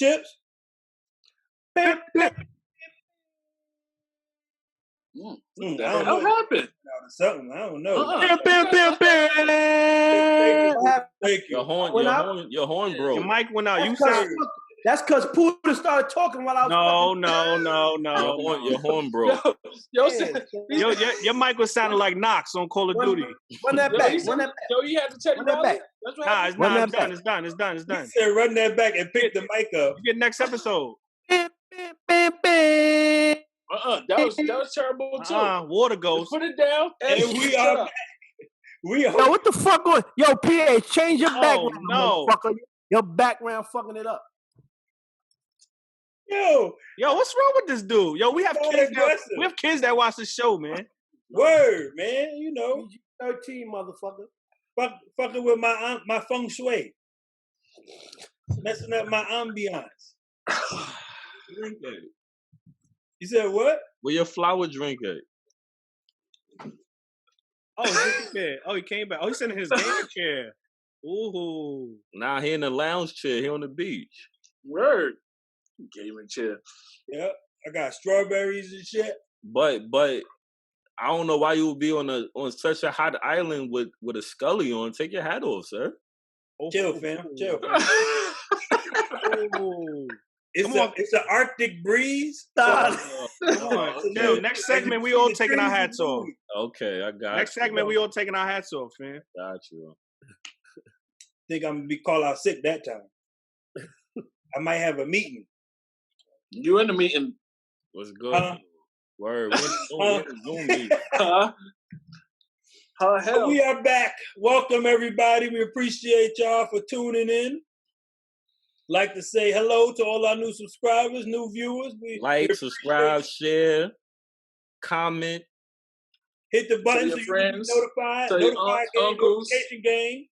Chips? What happened? Something I don't know. Thank you. Your horn broke. Your mic went out. That's because Pooh started talking while I was. No. Your horn broke. Your mic was sounding like Knox on Call of Duty. Run that back. Yo, you had to check that back. It's done. It's done. He said run that back and pick the mic up. You get next episode. That was terrible too. Water goes. Put it down. And we are. Yo, what the fuck going? Yo, PA, change your background, no. motherfucker. Your background fucking it up. Yo, what's wrong with this dude? Yo, we have kids that watch the show, man. Word, man. You know, 13, motherfucker. Fucking with my feng shui, messing up my ambiance. Drink it. You said what? Where your flower drink at? Oh, he came back. Oh, he's sitting in his gaming chair. Ooh. Nah, he in the lounge chair. He on the beach. Word. Gaming chair. Yep. I got strawberries and shit. But I don't know why you would be on such a hot island with a Scully on. Take your hat off, sir. Chill, fam. Chill. It's an Arctic breeze. Come on. Next segment, we all taking our hats off. Okay, I got Next segment, we all taking our hats off, man. Got you. Think I'm gonna be called out sick that time. I might have a meeting. You in the meeting? What's good? Word. Zoom meeting. Hell. We are back. Welcome everybody. We appreciate y'all for tuning in. Like to say hello to all our new subscribers, new viewers. Like, subscribe, share, comment. Hit the button so you can be notified. Notified game, notification game.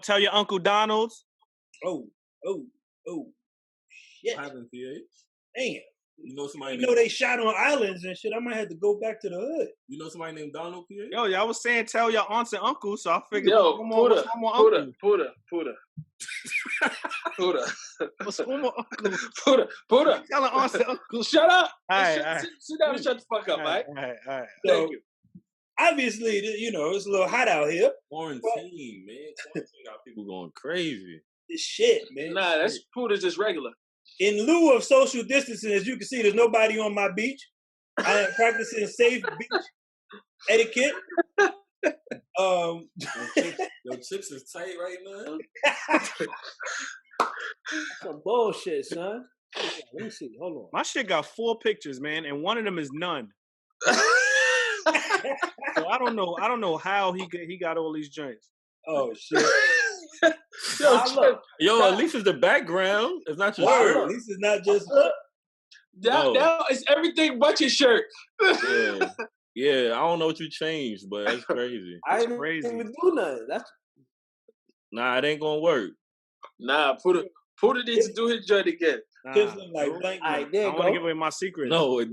Tell your Uncle Donald. Oh. Shit. What happened, PH? Damn. You know somebody they shot on islands and shit. I might have to go back to the hood. You know somebody named Donald, PH? Yo, y'all was saying tell your aunts and uncles, so I figured one more uncle. Puda. Tell aunts and uncles. Shut up. All right. Sit down and shut the fuck up, right? All right. Thank you. Obviously, it's a little hot out here. Quarantine, man. Quarantine got people going crazy. This shit, man. Nah, that's Puda's just regular. In lieu of social distancing, as you can see, there's nobody on my beach. I am practicing safe beach etiquette. Your chips is tight right now. Some bullshit, son. Let me see. Hold on. My shit got 4 pictures, man, and one of them is none. So I don't know how he got all these joints. Oh shit. Yo, at least it's the background. It's not your shirt. At least it's not just Now it's everything but your shirt. Yeah, I don't know what you changed, but that's crazy. I ain't even do nothing. Nah, it ain't gonna work. Nah, Puda needs to do his joint again. Just like blank. I don't want to give away my secret. It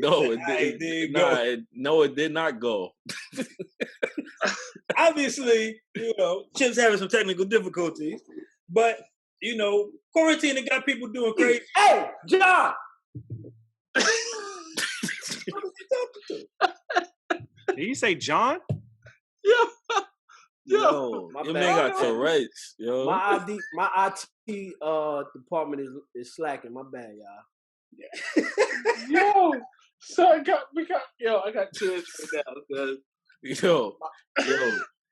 did not go. Obviously, Chip's having some technical difficulties, but quarantine got people doing crazy. Hey, John. What was you talking to? Did you say John? Yo, your man got Tourette's, yo. My IT department is slacking. My bad, y'all. Yo, so I got tears right now.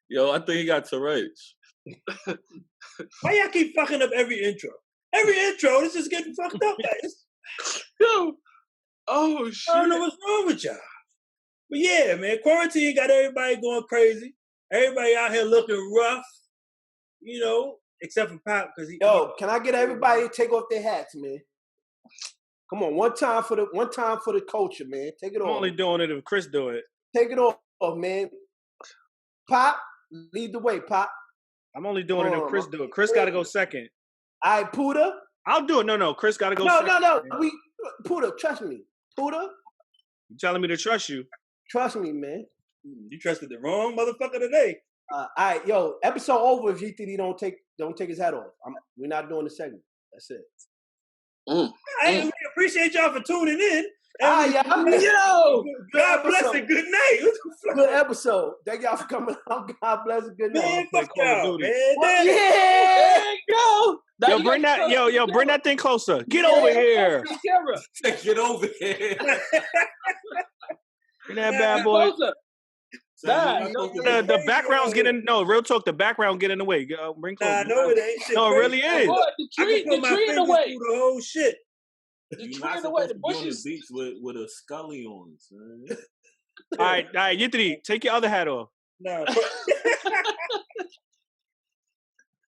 Yo, I think he got Tourette's. Why y'all keep fucking up every intro? Every intro, this is getting fucked up, guys. Yo, oh shit. I don't know what's wrong with y'all. But yeah, man, quarantine got everybody going crazy. Everybody out here looking rough, except for Pop because he. Yo, can I get everybody to take off their hats, man? Come on, one time for the culture, man. Take it off. I'm only doing it if Chris do it. Take it off, man. Pop, lead the way, Pop. I'm only doing it if Chris do it. Chris got to go second. All right, Puda. I'll do it. No, Chris got to go second. No. Puda, trust me. Puda. You telling me to trust you? Trust me, man. You trusted the wrong motherfucker today. All right, yo, episode over if GTD don't take his hat off. We're not doing the segment. That's it. Hey, we appreciate y'all for tuning in. Yo, God bless and good night. Good episode. Thank y'all for coming out. God bless and good night. Man, fuck y'all, man. Yeah. There you go. Now Yo, you bring gotta that. trust Yo, the bring camera. that thing closer. Get Yeah, over here. the camera. Get over here. Bring that bad boy. Closer. The background's getting real talk. The background get in the way. Bring closer. Nah, no, it ain't shit. No, it crazy. really is. Boy, I can put the my tree in the fingers way. through the whole shit. The You're tree not in the way. supposed The to be on the bushes. beach with a scully on, son. All right, Yitri, take your other hat off. Nah,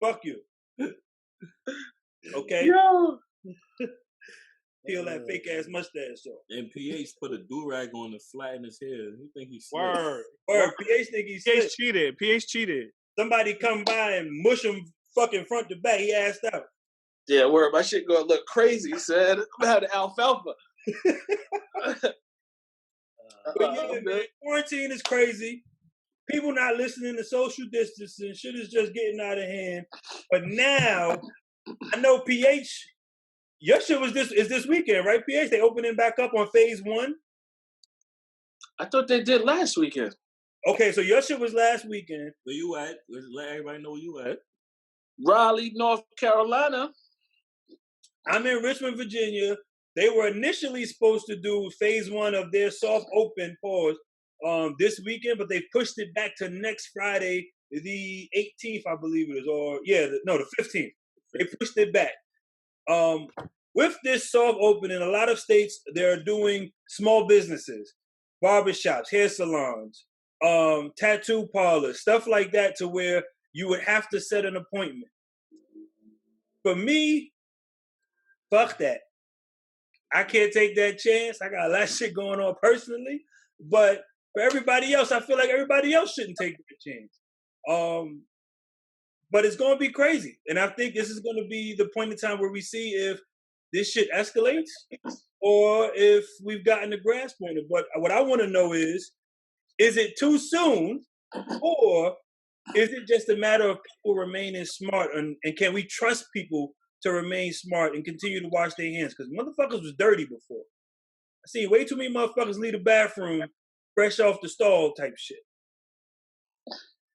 fuck you. Okay? Yo. Peel that fake ass mustache off. And PH put a do-rag on to flatten his hair. He think he's slick. Word. PH think he's slick. PH cheated. Somebody come by and mush him fucking front to back. He asked out. Yeah, word. My shit gonna look crazy, son. I'm out of alfalfa. But yeah, man, quarantine is crazy. People not listening to social distancing. Shit is just getting out of hand. But now, I know PH, your shit is this weekend, right? PH, they opening back up on phase 1. I thought they did last weekend. Okay, so your shit was last weekend. Where you at? Let everybody know where you at. Raleigh, North Carolina. I'm in Richmond, Virginia. They were initially supposed to do phase 1 of their soft open pause this weekend, but they pushed it back to next Friday, the 18th, I believe it is, or the 15th. They pushed it back. With this soft opening, a lot of states, they're doing small businesses, barbershops, hair salons, tattoo parlors, stuff like that, to where you would have to set an appointment. For me, fuck that. I can't take that chance. I got a lot of shit going on personally. But for everybody else, I feel like everybody else shouldn't take that chance. But it's going to be crazy. And I think this is going to be the point in time where we see if this shit escalates or if we've gotten the grasp on it. But what I want to know is it too soon, or is it just a matter of people remaining smart? And can we trust people to remain smart and continue to wash their hands? Because motherfuckers was dirty before. I see way too many motherfuckers leave the bathroom fresh off the stall type shit.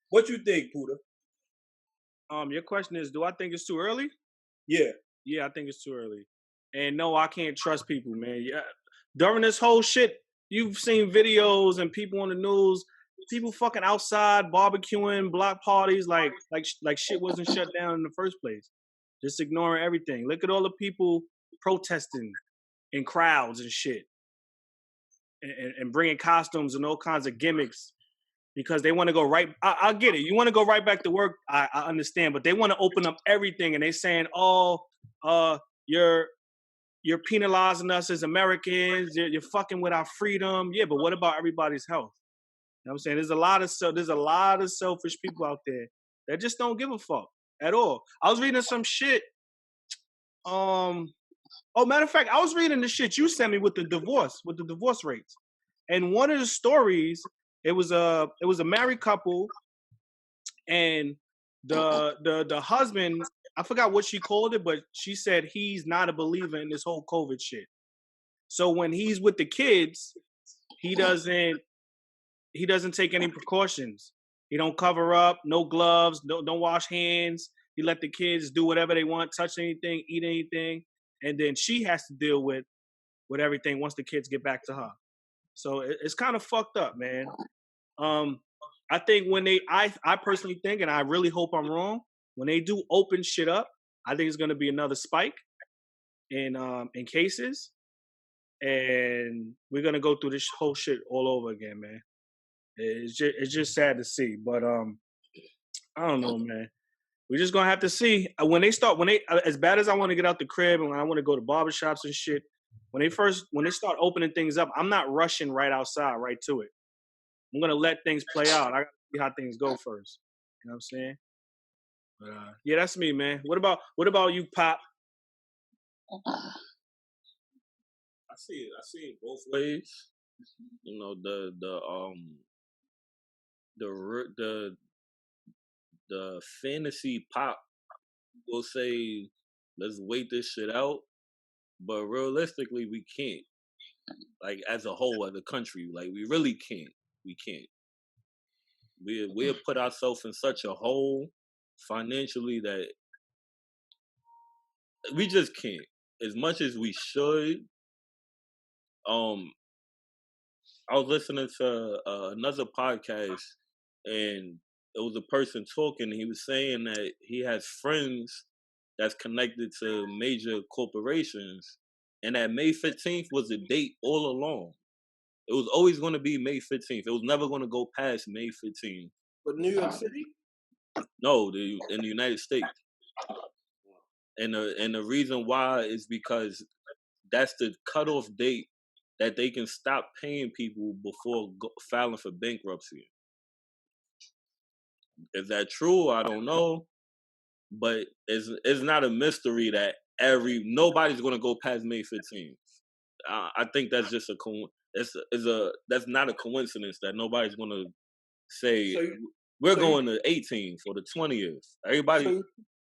What you think, Puda? Your question is, do I think it's too early? Yeah. Yeah, I think it's too early. And no, I can't trust people, man. Yeah. During this whole shit, you've seen videos and people on the news, people fucking outside barbecuing, block parties, like shit wasn't shut down in the first place. Just ignoring everything. Look at all the people protesting in crowds and shit, and bringing costumes and all kinds of gimmicks because they want to go right. I get it. You want to go right back to work. I understand, but they want to open up everything, and they saying, you're penalizing us as Americans. You're fucking with our freedom. Yeah, but what about everybody's health? You know what I'm saying? There's a lot of selfish people out there that just don't give a fuck at all. I was reading some shit. Matter of fact, I was reading the shit you sent me with the divorce rates. And one of the stories, it was a married couple, and the husband, I forgot what she called it, but she said he's not a believer in this whole COVID shit. So when he's with the kids, he doesn't take any precautions. He don't cover up, no gloves, don't wash hands. He let the kids do whatever they want, touch anything, eat anything, and then she has to deal with everything once the kids get back to her. So it's kind of fucked up, man. I think when I personally think, and I really hope I'm wrong, when they do open shit up, I think it's going to be another spike in cases, and we're going to go through this whole shit all over again, man. It's just sad to see, but I don't know, man. We're just gonna have to see when they as bad as I want to get out the crib and when I want to go to barbershops and shit. When they start opening things up, I'm not rushing right outside, right to it. I'm gonna let things play out. I gotta see how things go first. You know what I'm saying? But yeah, that's me, man. What about you, Pop? I see it both ways. You know, the fantasy Pop will say, let's wait this shit out. but realistically, we can't. Like as a whole, as a country, like we really can't. We can't. We'll put ourselves in such a hole financially that we just can't. As much as we should. I was listening to another podcast, and it was a person talking. He was saying that he has friends that's connected to major corporations, and that May 15th was the date all along. It was always going to be May 15th. It was never going to go past May 15th. But New York City? No, in the United States. And the reason why is because that's the cutoff date that they can stop paying people before filing for bankruptcy. Is that true? I don't know, but it's not a mystery that nobody's going to go past May 15th. I think that's just that's not a coincidence that nobody's going to say we're going to 18th or the 20th. Everybody.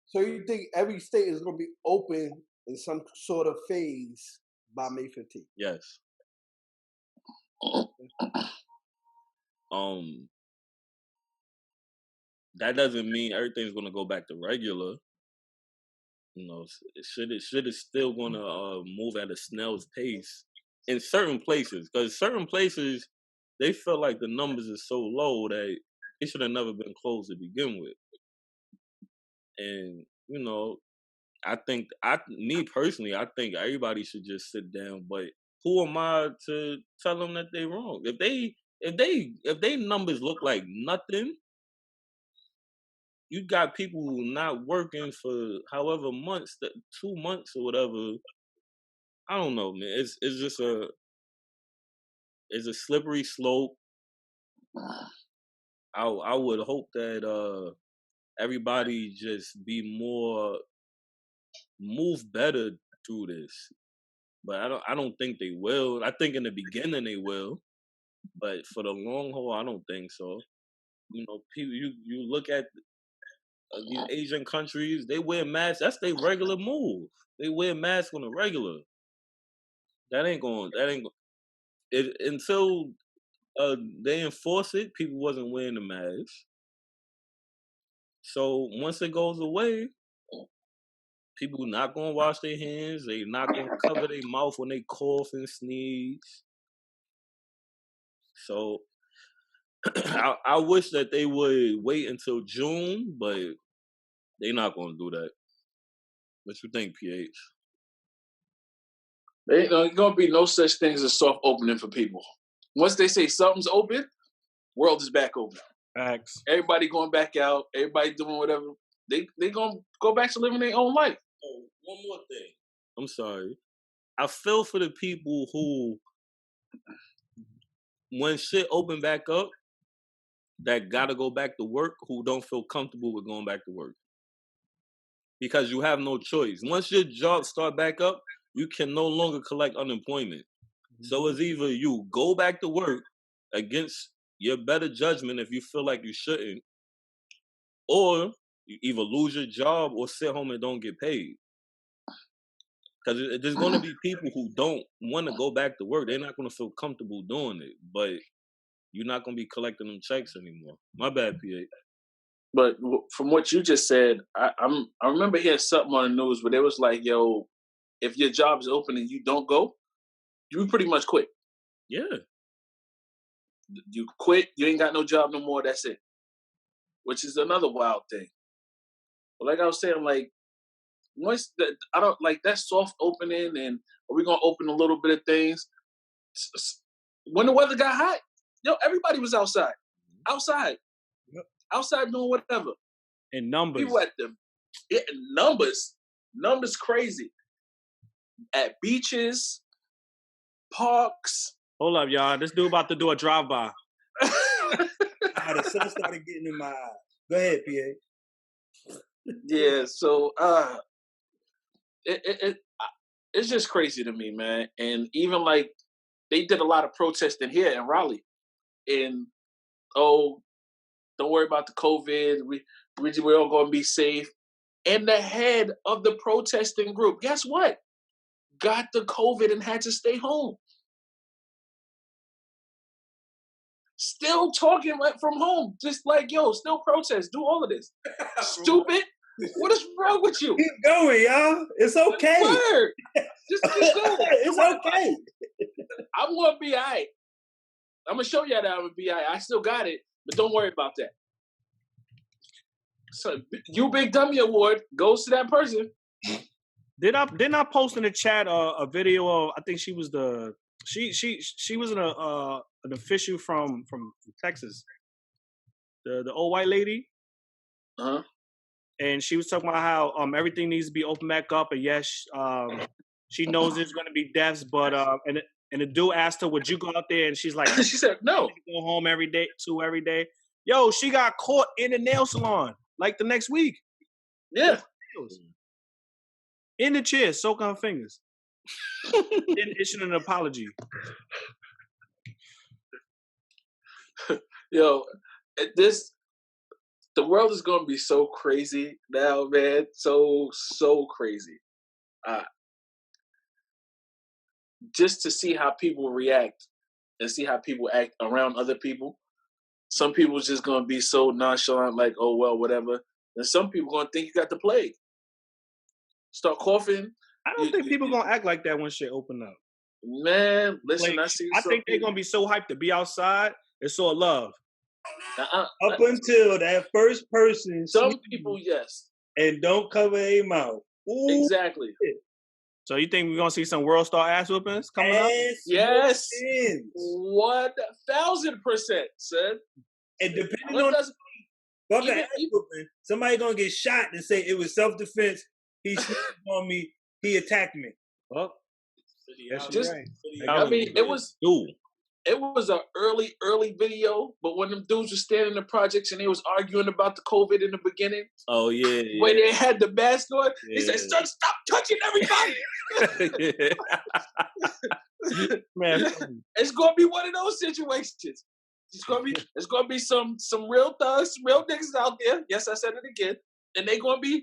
So you think every state is going to be open in some sort of phase by May 15th? Yes. That doesn't mean everything's gonna go back to regular. You know, it should still gonna move at a snail's pace in certain places, because certain places they feel like the numbers are so low that it should have never been closed to begin with. And you know, me personally, I think everybody should just sit down. But who am I to tell them that they're wrong? If they numbers look like nothing, you got people not working for however months, 2 months or whatever. I don't know, man. It's just it's a slippery slope. I would hope that everybody just move better through this. But I don't think they will. I think in the beginning they will, but for the long haul, I don't think so. You know, people, you look at these Asian countries, they wear masks. That's their regular move. They wear masks on a regular. That ain't going. Until they enforce it. People wasn't wearing the mask. So once it goes away, people not gonna wash their hands. They not gonna cover their mouth when they cough and sneeze. So I wish that they would wait until June, but they're not gonna do that. What you think, PH? There ain't gonna be no such thing as a soft opening for people. Once they say something's open, world is back open. Facts. Everybody going back out. Everybody doing whatever. They gonna go back to living their own life. Oh, one more thing. I'm sorry. I feel for the people who, when shit open back up, that gotta go back to work, who don't feel comfortable with going back to work. Because you have no choice. Once your job start back up, you can no longer collect unemployment. So it's either you go back to work against your better judgment if you feel like you shouldn't, or you either lose your job or sit home and don't get paid. Because there's going to be people who don't want to go back to work. They're not going to feel comfortable doing it, but you're not going to be collecting them checks anymore. My bad, PA. But from what you just said, I remember hearing something on the news where they was like, yo, if your job is open and you don't go, you pretty much quit. Yeah. You quit, you ain't got no job no more, that's it. Which is another wild thing. But like I was saying, like, once I don't like that soft opening, and are we gonna open a little bit of things? When the weather got hot, yo, everybody was outside. Yep. Outside doing whatever. In numbers. People at numbers crazy. At beaches, parks. Hold up, y'all. This dude about to do a drive-by. The sun started getting in my eyes. Go ahead, PA. Yeah, so it's just crazy to me, man. And even like they did a lot of protesting here in Raleigh, and don't worry about the COVID. We're all going to be safe. And the head of the protesting group, guess what? got the COVID and had to stay home. Still talking from home. Just like, yo, still protest. Do all of this. Stupid. What is wrong with you? Keep going, y'all. It's okay. Word. Just keep going. It's okay. I'm going to be all right. I'm going to show you that I'm going to be all right. I still got it, but don't worry about that. So, You Big Dummy Award goes to that person. Didn't I post in the chat a video of, I think she was she was an official from Texas, the old white lady. Uh-huh. And she was talking about how everything needs to be open back up, and yes, she knows there's going to be deaths, but and the dude asked her, "Would you go out there?" And she's like, She said, "No, go home every day. Yo, she got caught in the nail salon like the next week. Yeah, in the chair, soaking her fingers, then issuing an apology. Yo, the world is going to be so crazy now, man. So crazy. Just to see how people react and see how people act around other people. Some people just going to be so nonchalant, like, oh, well, whatever. And some people going to think you got the plague. Start coughing. I don't think people going to act like that when shit open up. Man, listen, like, I think they're going to be so hyped to be outside. It's all love. Up until that first person. Some people, yes. And don't cover their mouth. Ooh, exactly. Shit. So you think we're going to see some world star ass whoopings coming up? Yes. 1,000%, son. And depending on somebody going to get shot and say it was self-defense. He snitched on me. He attacked me. Oh. Just, right. I mean, it was an early video, but when them dudes were standing in the projects and they was arguing about the COVID in the beginning. Oh yeah. When they had the mask on, he said, "Son, stop touching everybody." Man, it's gonna be one of those situations. It's gonna be some real thugs, real niggas out there. Yes, I said it again, and they gonna be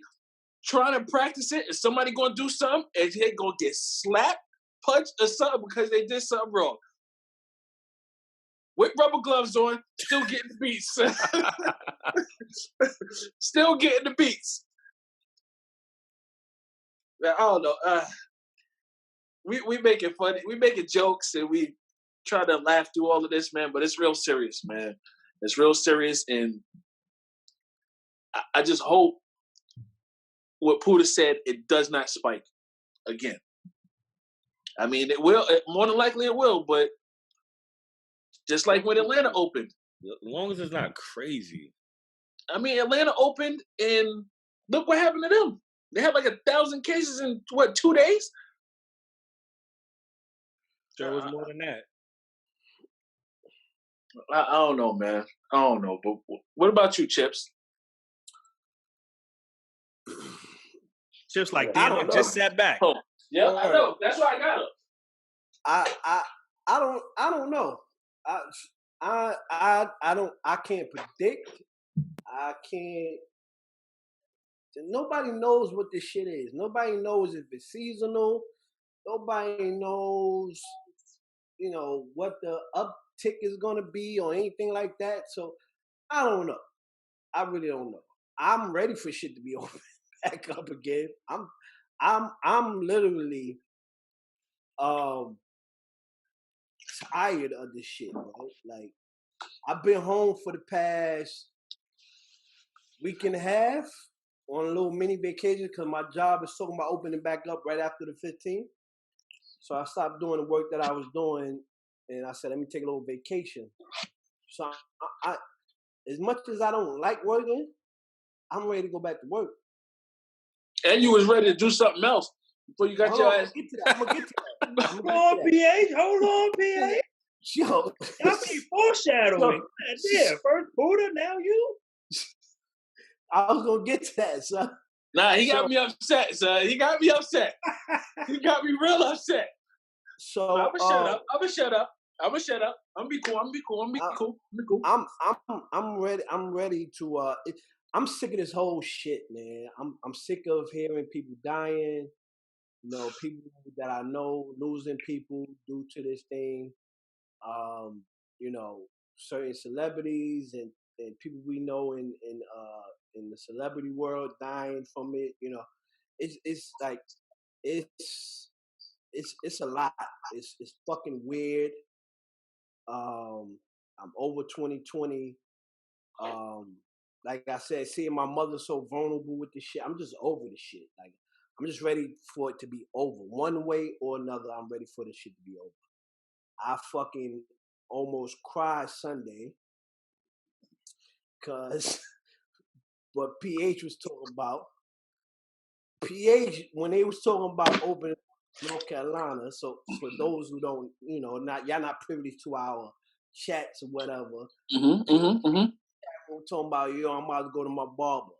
trying to practice it. And somebody gonna do something, and they gonna get slapped, punched, or something because they did something wrong. With rubber gloves on, still getting the beats. Still getting the beats. I don't know. We making funny, we making jokes, and we try to laugh through all of this, man. But it's real serious, man. It's real serious, and I just hope what Puda said, it does not spike again. I mean, it will. More than likely, it will, but. Just like when Atlanta opened. As long as it's not crazy. I mean, Atlanta opened and look what happened to them. They had like 1,000 cases in, 2 days? Sure was more than that. I don't know, man. I don't know. But what about you, Chips? Chips like, damn, I just sat back. Oh, yeah, I know. That's why I got him. I don't know. I can't predict. I can't. Nobody knows what this shit is. Nobody knows if it's seasonal. Nobody knows, what the uptick is gonna be or anything like that. So I don't know. I really don't know. I'm ready for shit to be open back up again. I'm literally tired of this shit, bro. Like, I've been home for the past week and a half on a little mini vacation because my job is talking about opening back up right after the 15th. So I stopped doing the work that I was doing, and I said, let me take a little vacation. So I as much as I don't like working, I'm ready to go back to work. And you was ready to do something else before you got your ass. I'm gonna get to that. Hold on, PH. Yo, y'all keep foreshadowing. Yeah, first Buddha, now you. I was gonna get to that, son. Nah, he got me upset, son. He got me upset. He got me real upset. So I'm gonna shut up. I'm gonna be cool. I'm ready to. I'm sick of this whole shit, man. I'm sick of hearing people dying. You know, people that I know losing people due to this thing. You know, certain celebrities and people we know in the celebrity world dying from it. You know, it's like it's it's a lot. It's fucking weird. I'm over 2020. Like I said, seeing my mother so vulnerable with this shit, I'm just over the shit. Like I'm just ready for it to be over. One way or another, I'm ready for this shit to be over. I fucking almost cried Sunday because what PH was talking about. PH, when they was talking about opening North Carolina, so for those who don't, you know, y'all not privy to our chats or whatever. We're talking about, yo, I'm about to go to my barber.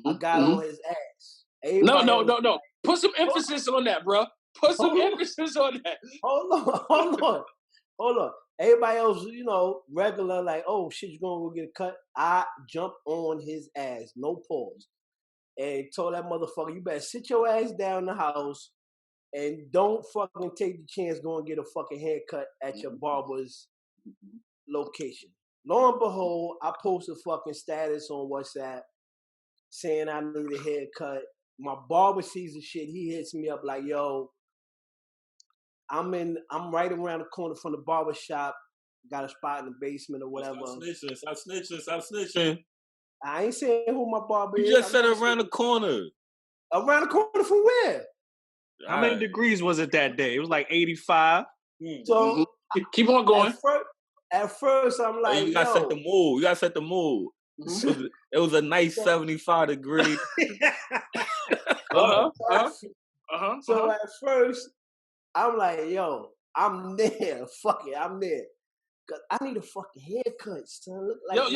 I got on his ass. No. Put some emphasis on that, bro. Put some emphasis on that. Hold on. Everybody else, you know, regular, like, oh shit, you gonna go get a cut? I jumped on his ass, no pause, and told that motherfucker, you better sit your ass down in the house and don't fucking take the chance going to get a fucking haircut at your barber's location. Lo and behold, I post a fucking status on WhatsApp saying I need a haircut. My barber sees the shit. He hits me up like, yo, I'm right around the corner from the barber shop. Got a spot in the basement or whatever. Stop snitching. I ain't saying who my barber is. You just said around the corner. Around the corner from where? How many degrees was it that day? It was like 85. So keep on going. At first, I'm like, you gotta set the mood. You gotta set the mood. It was a nice 75 degree. So at first, I'm like, yo, I'm there. Fuck it, I'm there. Cause I need a fucking haircut, son. Look like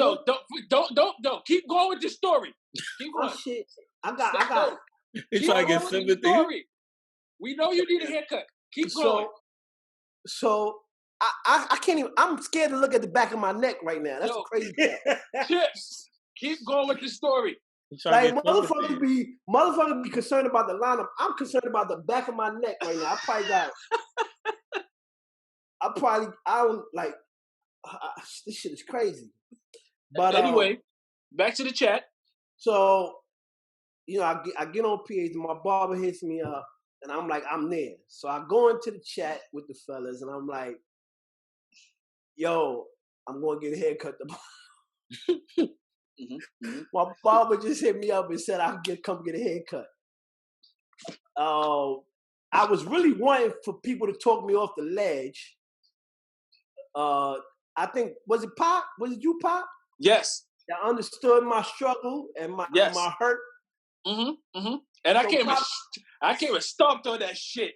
don't keep going with the story. Keep going. Oh shit, I got. He's trying to get sympathy. We know you need a haircut. Keep going. So I can't even. I'm scared to look at the back of my neck right now. That's crazy. Chips. Keep going with the story. Like motherfuckers be concerned about the lineup. I'm concerned about the back of my neck right now. I don't like. This shit is crazy. But anyway, back to the chat. So, you know, I get on PH, and my barber hits me up, and I'm like, I'm there. So I go into the chat with the fellas, and I'm like, yo, I'm going to get a haircut tomorrow. My barber just hit me up and said I could come get a haircut. I was really wanting for people to talk me off the ledge. I think, was it Pop? Was it you, Pop? Yes. That understood my struggle and my hurt. And I came and stomped on that shit.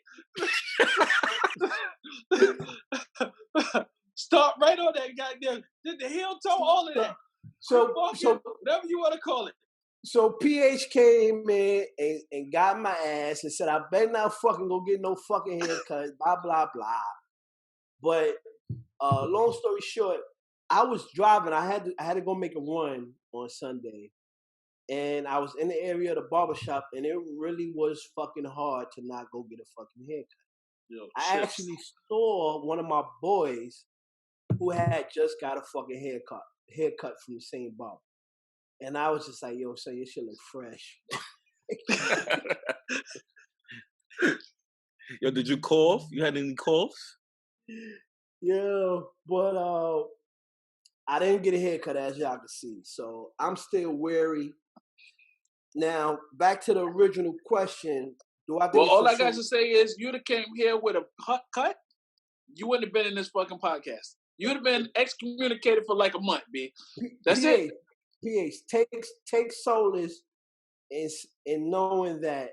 Stomp right on that goddamn, did the heel toe, all of that. So whatever you want to call it. So PH came in and got my ass and said, I better not fucking go get no fucking haircut, blah, blah, blah. But long story short, I was driving. I had to go make a run on Sunday. And I was in the area of the barbershop, and it really was fucking hard to not go get a fucking haircut. I actually saw one of my boys who had just got a fucking haircut from the same barber. And I was just like, yo, son, your shit look fresh. Yo, did you cough? You had any coughs? Yeah, but I didn't get a haircut, as y'all can see. So I'm still wary. Now, back to the original question. Do I think well, all I got to say is you'd have came here with a cut, you wouldn't have been in this fucking podcast. You'd have been excommunicated for like a month, B. That's it. PH, take solace in knowing that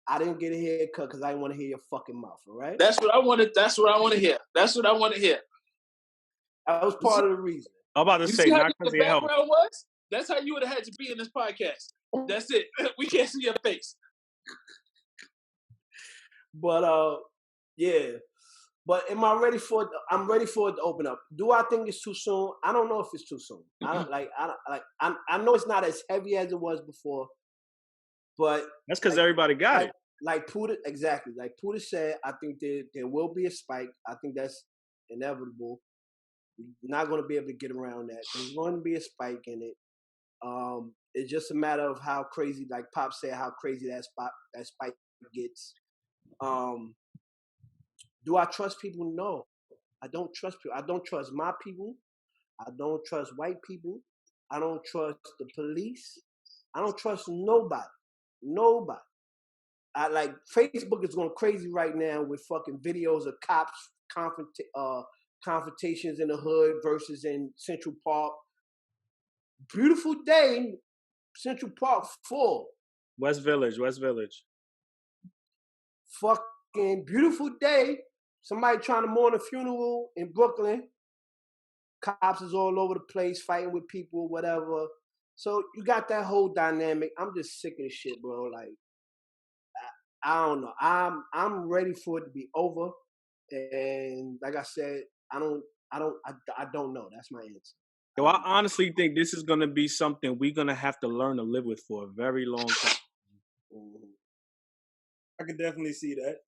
I didn't get a haircut because I didn't want to hear your fucking mouth, all right? That's what I wanted. That's what I want to hear. That's what I want to hear. That was part of the reason. I'm about to say, not because of your health. Was? That's how you would have had to be in this podcast. That's it. We can't see your face. But yeah. But am I ready for it? I'm ready for it to open up. Do I think it's too soon? I don't know if it's too soon. I know it's not as heavy as it was before, but that's because everybody got it. like Puda said, I think there will be a spike. I think that's inevitable. We're not going to be able to get around that. There's going to be a spike in it. It's just a matter of how crazy, like Pop said, how crazy that spike gets. Do I trust people? No, I don't trust people. I don't trust my people. I don't trust white people. I don't trust the police. I don't trust nobody. Nobody. I like Facebook is going crazy right now with fucking videos of cops confrontations in the hood versus in Central Park. Beautiful day, Central Park full. West Village. Fucking beautiful day. Somebody trying to mourn a funeral in Brooklyn. Cops is all over the place fighting with people, whatever. So you got that whole dynamic. I'm just sick of this shit, bro. Like, I don't know. I'm ready for it to be over. And like I said, I don't know. That's my answer. Yo, I honestly think this is gonna be something we're gonna have to learn to live with for a very long time. I can definitely see that.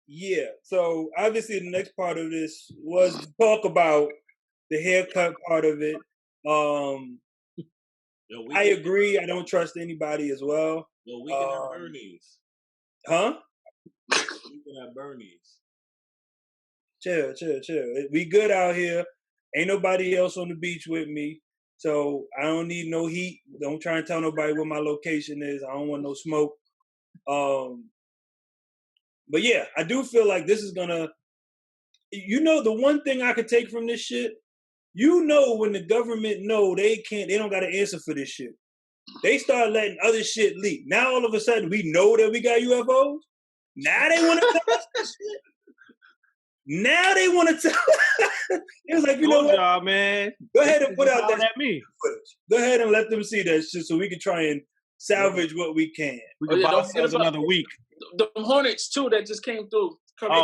Yeah. So obviously, the next part of this was to talk about the haircut part of it. I agree. I don't trust anybody as well. Yo, we can have Bernie's. Huh? We can have Bernie's. Chill. We good out here. Ain't nobody else on the beach with me. So I don't need no heat. Don't try and tell nobody where my location is. I don't want no smoke. But yeah, I do feel like this is gonna, the one thing I could take from this shit, when the government know they don't got an answer for this shit. They start letting other shit leak. Now all of a sudden we know that we got UFOs. Now they want to tell us this shit. Now they want to tell. It was like, you know what, job, man. Go ahead and put out that at me. Go ahead and let them see that shit so we can try and salvage what we can. We can buy ourselves another week. The Hornets too that just came through. Come to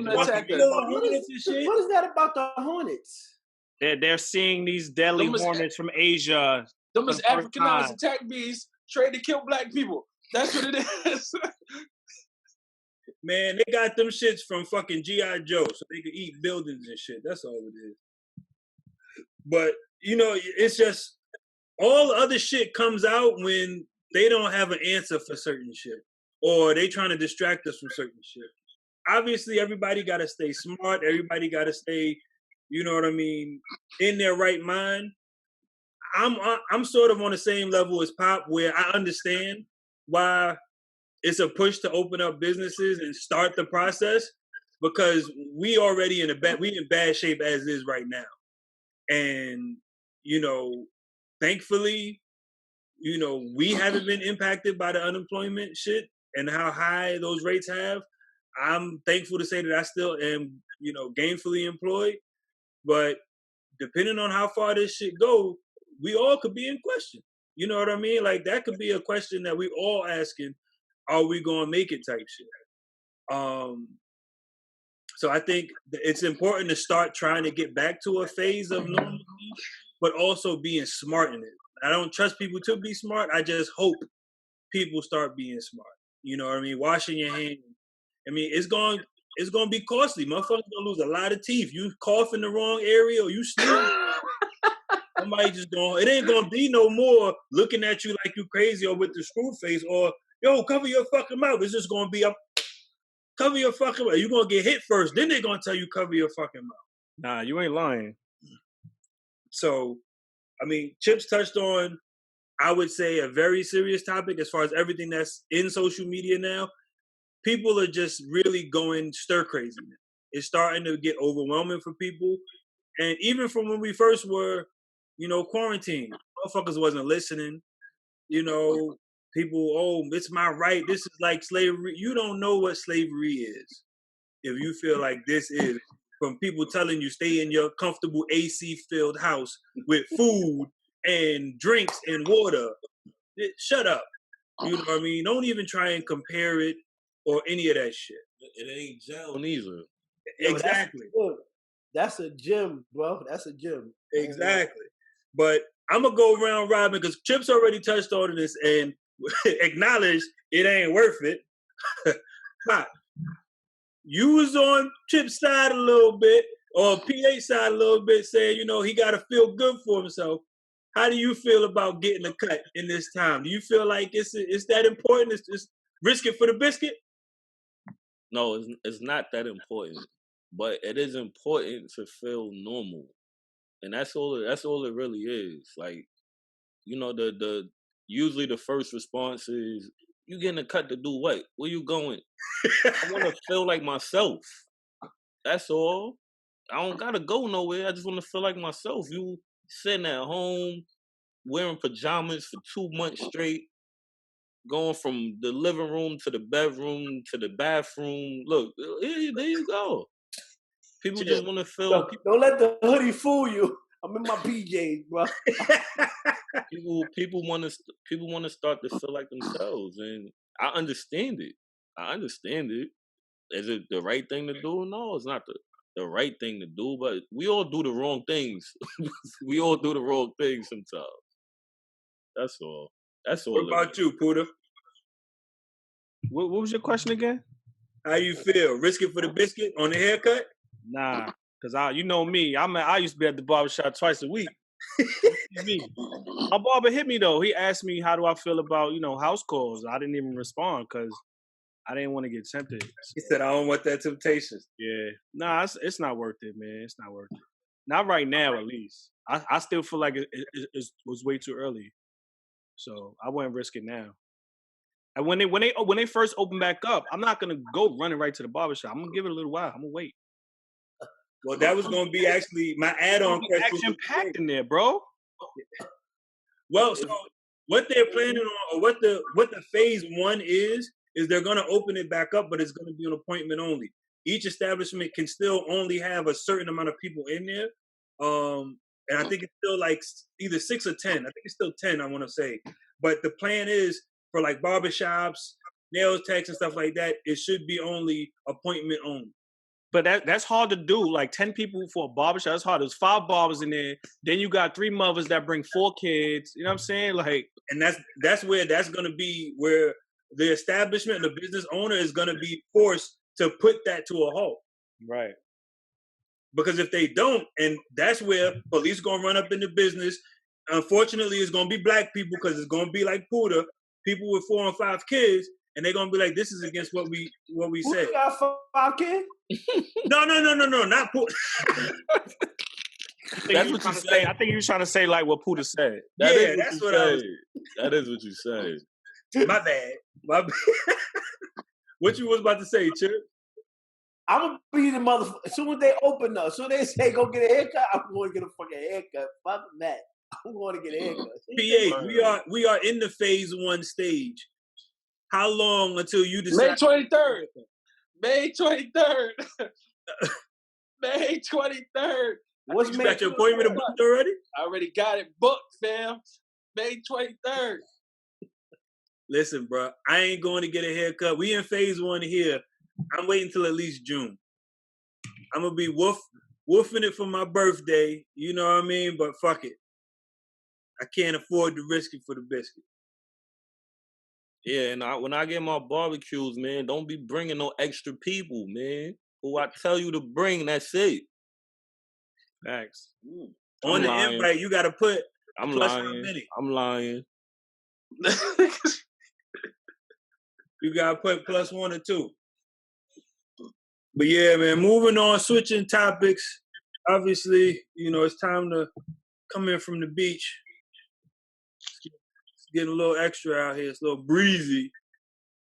attack us. What is that about the Hornets? They're seeing these deadly hornets from Asia. Them is Africanized attack bees trained to kill black people. That's what it is. Man, they got them shits from fucking G.I. Joe so they could eat buildings and shit. That's all it is. But, it's just all the other shit comes out when they don't have an answer for certain shit. Or they trying to distract us from certain shit. Obviously, everybody got to stay smart. Everybody got to stay, in their right mind. I'm sort of on the same level as Pop, where I understand why it's a push to open up businesses and start the process, because we already in bad shape as is right now. And, thankfully, we haven't been impacted by the unemployment shit and how high those rates have. I'm thankful to say that I still am, gainfully employed. But depending on how far this shit go, we all could be in question. You know what I mean? Like, that could be a question that we all asking, are we going to make it type shit? So I think it's important to start trying to get back to a phase of normalcy, but also being smart in it. I don't trust people to be smart. I just hope people start being smart. You know what I mean? Washing your hands. I mean, it's going to be costly. Motherfuckers going to lose a lot of teeth. You cough in the wrong area or you sneeze. Somebody it ain't going to be no more looking at you like you crazy or with the screw face or, yo, cover your fucking mouth. It's just going to be cover your fucking mouth. You're going to get hit first. Then they're going to tell you cover your fucking mouth. Nah, you ain't lying. So, I mean, Chips touched on, I would say, a very serious topic as far as everything that's in social media now. People are just really going stir crazy now. It's starting to get overwhelming for people. And even from when we first were, quarantined, motherfuckers wasn't listening. People, it's my right. This is like slavery. You don't know what slavery is if you feel like this is. From people telling you stay in your comfortable AC-filled house with food and drinks and water. Shut up. You know what I mean? Don't even try and compare it or any of that shit. It ain't gel neither. Exactly. That's a gym, bro. That's a gym. Exactly. But I'm going to go around robin because Chips already touched on this, and acknowledge it ain't worth it. Pop, you was on Chip's side a little bit, or PA's side a little bit, saying, he got to feel good for himself. How do you feel about getting a cut in this time? Do you feel like it's that important? It's risk it for the biscuit? No, it's not that important, but it is important to feel normal, and that's all it really is. Like, the usually the first response is, you getting a cut to do what? Where you going? I want to feel like myself. That's all. I don't gotta go nowhere. I just want to feel like myself. You sitting at home wearing pajamas for 2 months straight, going from the living room to the bedroom to the bathroom. Look, there you go. People just want to feel. Don't let the hoodie fool you. I'm in my PJs, bro. People want to start to feel like themselves, and I understand it. Is it the right thing to do? No, it's not the right thing to do, but we all do the wrong things. We all do the wrong things sometimes. That's all. What about you, Puda? What was your question again? How you feel? Risk it for the biscuit on the haircut? Nah, because I used to be at the barbershop twice a week. Me. My barber hit me though. He asked me how do I feel about house calls. I didn't even respond because I didn't want to get tempted. He said, I don't want that temptation. Yeah. Nah, it's not worth it, man. It's not worth it. Not right now, at least. I still feel like it was way too early. So I wouldn't risk it now. And when they first open back up, I'm not gonna go running right to the barbershop. I'm gonna give it a little while. I'm gonna wait. Well, that was gonna be actually my add-on question. Action packed in there, bro. Well, so what they're planning on, or what the phase 1 is they're gonna open it back up, but it's gonna be an appointment only. Each establishment can still only have a certain amount of people in there. And I think it's still like either 6 or 10. I think it's still 10, I want to say. But the plan is for like barbershops, nail techs and stuff like that, it should be only appointment only. But that's hard to do. Like 10 people for a barbershop, that's hard. There's 5 barbers in there. Then you got 3 mothers that bring 4 kids. You know what I'm saying? Like, and that's where that's gonna be where the establishment, the business owner is gonna be forced to put that to a halt. Right. Because if they don't, and that's where police gonna run up in the business. Unfortunately, it's gonna be black people because it's gonna be like Puda, people with 4 and 5 kids, and they're gonna be like, "This is against what we said." Who got 5 kids? No, not Puda. That's what you say. I think he was trying to say like what Puda said. That's what I was. That is what you say. My bad. What you was about to say, Chip? I'm gonna be the motherfucker. As soon as they open up, as soon as they say go get a haircut, I'm going to get a fucking haircut. Fuck that. I'm going to get a haircut. PA, we are in the phase 1 stage. How long until you decide? May 23rd. May 23rd. May 23rd. What's you got your appointment booked already? I already got it booked, fam. May 23rd. Listen, bro, I ain't going to get a haircut. We in phase 1 here. I'm waiting till at least June. I'm gonna be woofing it for my birthday. You know what I mean? But fuck it, I can't afford to risk it for the biscuit. Yeah, and when I get my barbecues, man, don't be bringing no extra people, man. Who I tell you to bring, that's it. Thanks. On the invite, you gotta put. I'm lying. You gotta put +1 or 2. But yeah, man, moving on, switching topics. Obviously, it's time to come in from the beach. It's getting a little extra out here. It's a little breezy.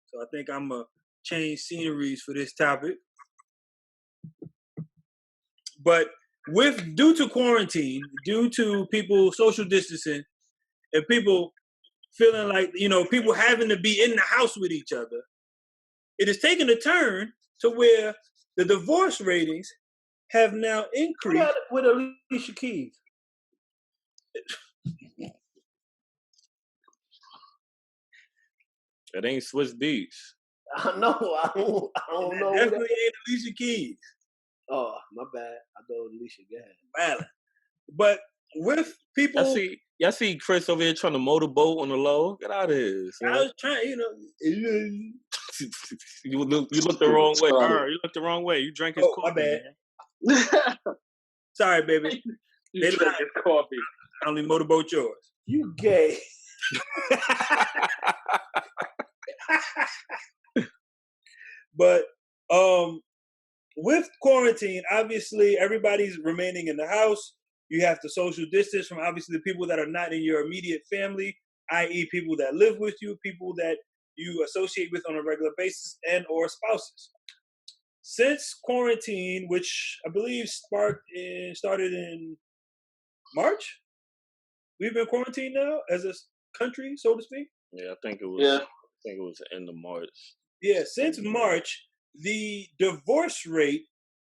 So I think I'm going to change sceneries for this topic. But due to quarantine, due to people social distancing, and people feeling like, people having to be in the house with each other, it has taken a turn to where the divorce ratings have now increased. With Alicia Keys. It ain't Swiss Beats. I know. I don't know. Definitely ain't Alicia Keys. Oh, my bad. I know Alicia. Go ahead. But with people. Y'all see Chris over here trying to motor boat on the low. Get out of here. I was trying, You look the wrong way. You looked the wrong way. You drank his coffee. My bad. Man. Sorry, baby. You drank his coffee. I only motorboat yours. You gay. But with quarantine, obviously everybody's remaining in the house. You have to social distance from obviously the people that are not in your immediate family, i.e. people that live with you, people that you associate with on a regular basis, and or spouses. Since quarantine, which I believe started in March, we've been quarantined now as a country, so to speak. Yeah, I think it was the end of March. Yeah, since March, the divorce rate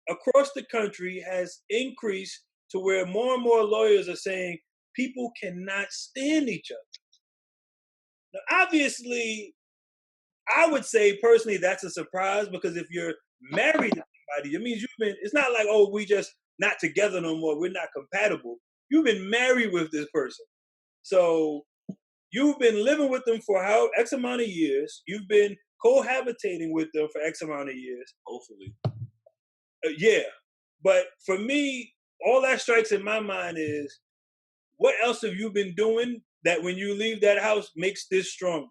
across the country has increased to where more and more lawyers are saying people cannot stand each other. Now, obviously, I would say personally that's a surprise because if you're married to somebody, it means it's not like, oh, we just not together no more, we're not compatible. You've been married with this person. So you've been living with them for X amount of years. You've been cohabitating with them for X amount of years. Hopefully. Yeah. But for me, all that strikes in my mind is, what else have you been doing that when you leave that house makes this stronger?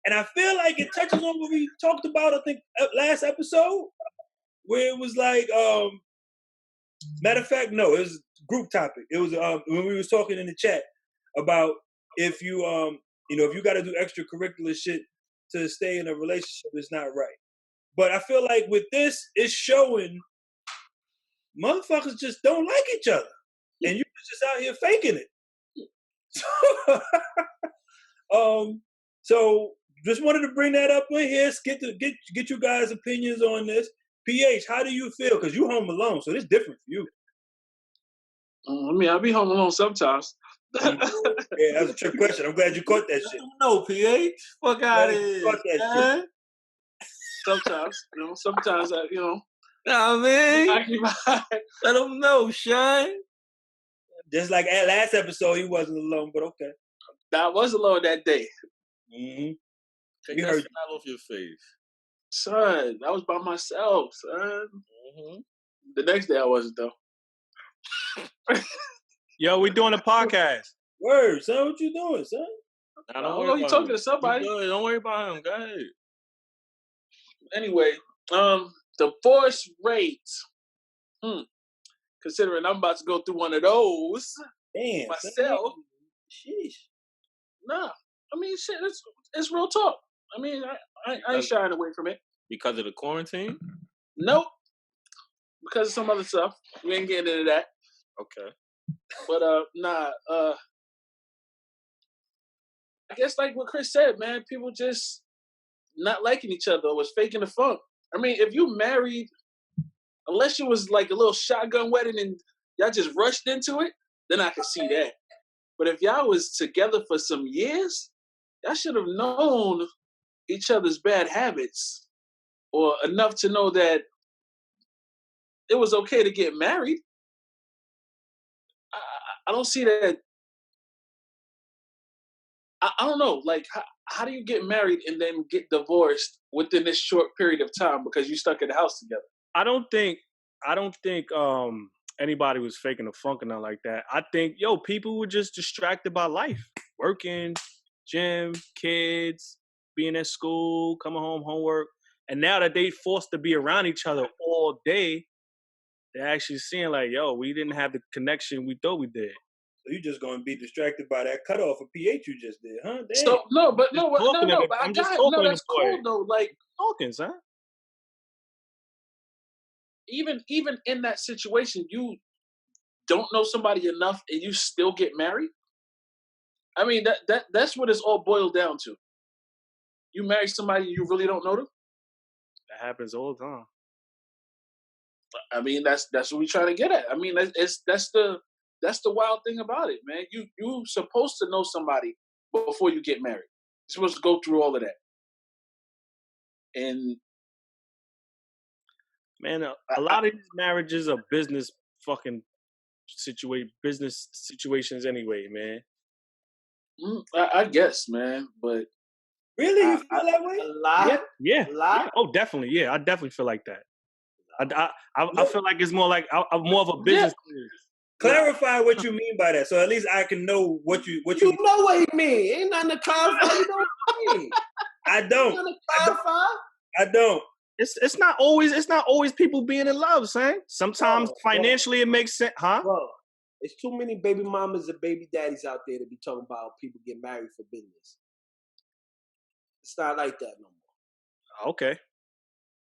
And I feel like it touches on what we talked about, I think, last episode, where it was like, matter of fact, no, it was a group topic. It was when we was talking in the chat about if you, if you got to do extracurricular shit to stay in a relationship, it's not right. But I feel like with this, it's showing motherfuckers just don't like each other. And you just out here faking it. So just wanted to bring that up in here. Get you guys' opinions on this. PH, how do you feel? Because you home alone, so it's different for you. I mean, I'll be home alone sometimes. Yeah, that's a trick question. I'm glad you caught that shit. No, PH. Fuck out of here. Caught that shit. Sometimes I, Nah, man. occupied. Let them know, Shine. Just like at last episode, he wasn't alone, but okay. I was alone that day. Mm-hmm. Take that smile off your face. Son, I was by myself, son. Mm-hmm. The next day I wasn't, though. Yo, we doing a podcast. Word, son, what you doing, son? Nah, don't worry about you talking him. to somebody. Don't worry about him. Go ahead. Anyway, divorce rates. Considering I'm about to go through one of those. Damn. Myself. Sheesh. Nah. I mean, shit, it's real talk. I mean, I ain't shying away from it. Because of the quarantine? Nope. Because of some other stuff. We ain't getting into that. Okay. But, I guess like what Chris said, man, people just not liking each other or was faking the funk. I mean, if you married, unless it was like a little shotgun wedding and y'all just rushed into it, then I could see that. But if y'all was together for some years, y'all should have known each other's bad habits or enough to know that it was okay to get married. I don't see that. I don't know. Like, how do you get married and then get divorced within this short period of time because you stuck in the house together? I don't think anybody was faking the funk or nothing like that. I think, people were just distracted by life. Working, gym, kids, being at school, coming home, homework. And now that they forced to be around each other all day, they're actually seeing like, we didn't have the connection we thought we did. So you just gonna be distracted by that cutoff of pH you just did, huh? Damn. So but I got it. No, that's cool though. Like talking, son. Even in that situation, you don't know somebody enough and you still get married. I mean that's what it's all boiled down to. You marry somebody you really don't know them. That happens all the time. I mean that's what we're trying to get at. I mean that's the wild thing about it, man. You supposed to know somebody before you get married. You're supposed to go through all of that. And man, a lot of these marriages are business fucking business situations anyway, man. I guess, man, but Really, you feel that way? A lot. Yeah. A lot. Oh, definitely. Yeah, I definitely feel like that. I feel like it's more like I'm more of a business. Clarify what you mean by that, so at least I can know what you. You know what he mean? Ain't nothing to clarify. You know what he mean? I don't. Ain't nothing to clarify. I don't. It's not always people being in love, son. Sometimes financially it makes sense, huh? Bro, there's too many baby mamas and baby daddies out there to be talking about people get married for business. It's not like that no more. Okay.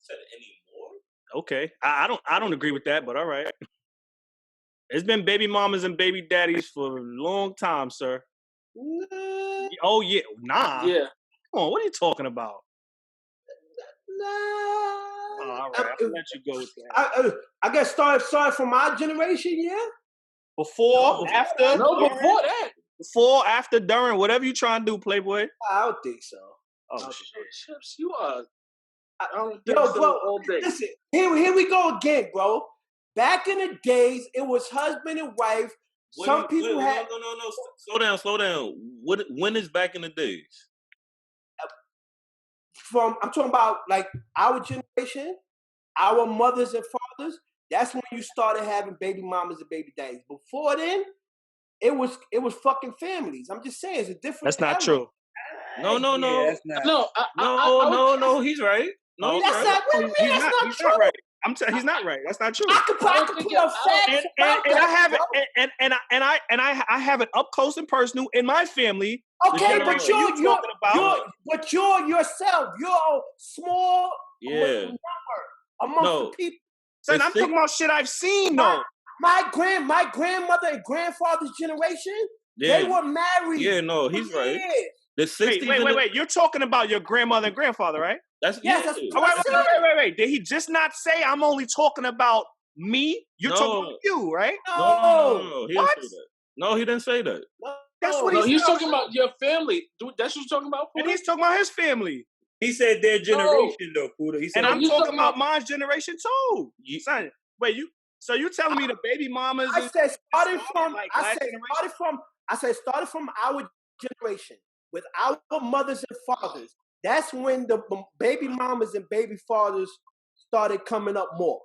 Said anymore? Okay. I don't agree with that, but all right. It's been baby mamas and baby daddies for a long time, sir. Nah. Oh yeah, nah. yeah. Come on, what are you talking about? Nah. Oh, all right, I'll let you go with that. I guess start from our generation, yeah? Before, after, Before that. before, after, during, whatever you trying to do, Playboy. I don't think so. Oh shit. Chips, you are. I don't think Yo, so bro, all day. listen, here we go again, bro. Back in the days, it was husband and wife. Some people had... No. Slow down. When is back in the days? I'm talking about like our generation, our mothers and fathers. That's when you started having baby mamas and baby daddies. Before then, it was fucking families. I'm just saying, it's a different. That's not era. true. No. Yeah, that's not. No. He's right. No, he's That's right. not. What do you mean? That's not He's true. not right. He's not right. That's not true. I could put up facts about And I have that, it, and I have it up close and personal in my family. Okay, The but generation you talking about. you're yourself. You're a small Yeah. number amongst the people. Son, I'm talking about shit I've seen though. My grandmother and grandfather's generation, Yeah. they were married. Yeah, no, he's for right. years. The 60s. Wait. You're talking about your grandmother and grandfather, right? That's Yes, yeah. that's Oh, wait. Did he just not say I'm only talking about me? You're talking about you, right? No. He didn't What? say that. No, he didn't say that. That's what No, he he's said. talking about your family. Dude, that's what you're talking about, And Puda? he's talking about his family. He said their generation, though, Puda. He said, And I'm you talking talking about about- my generation too. Son, wait, so you telling me the baby mamas? I said started from our generation with our mothers and fathers. That's when the baby mamas and baby fathers started coming up more.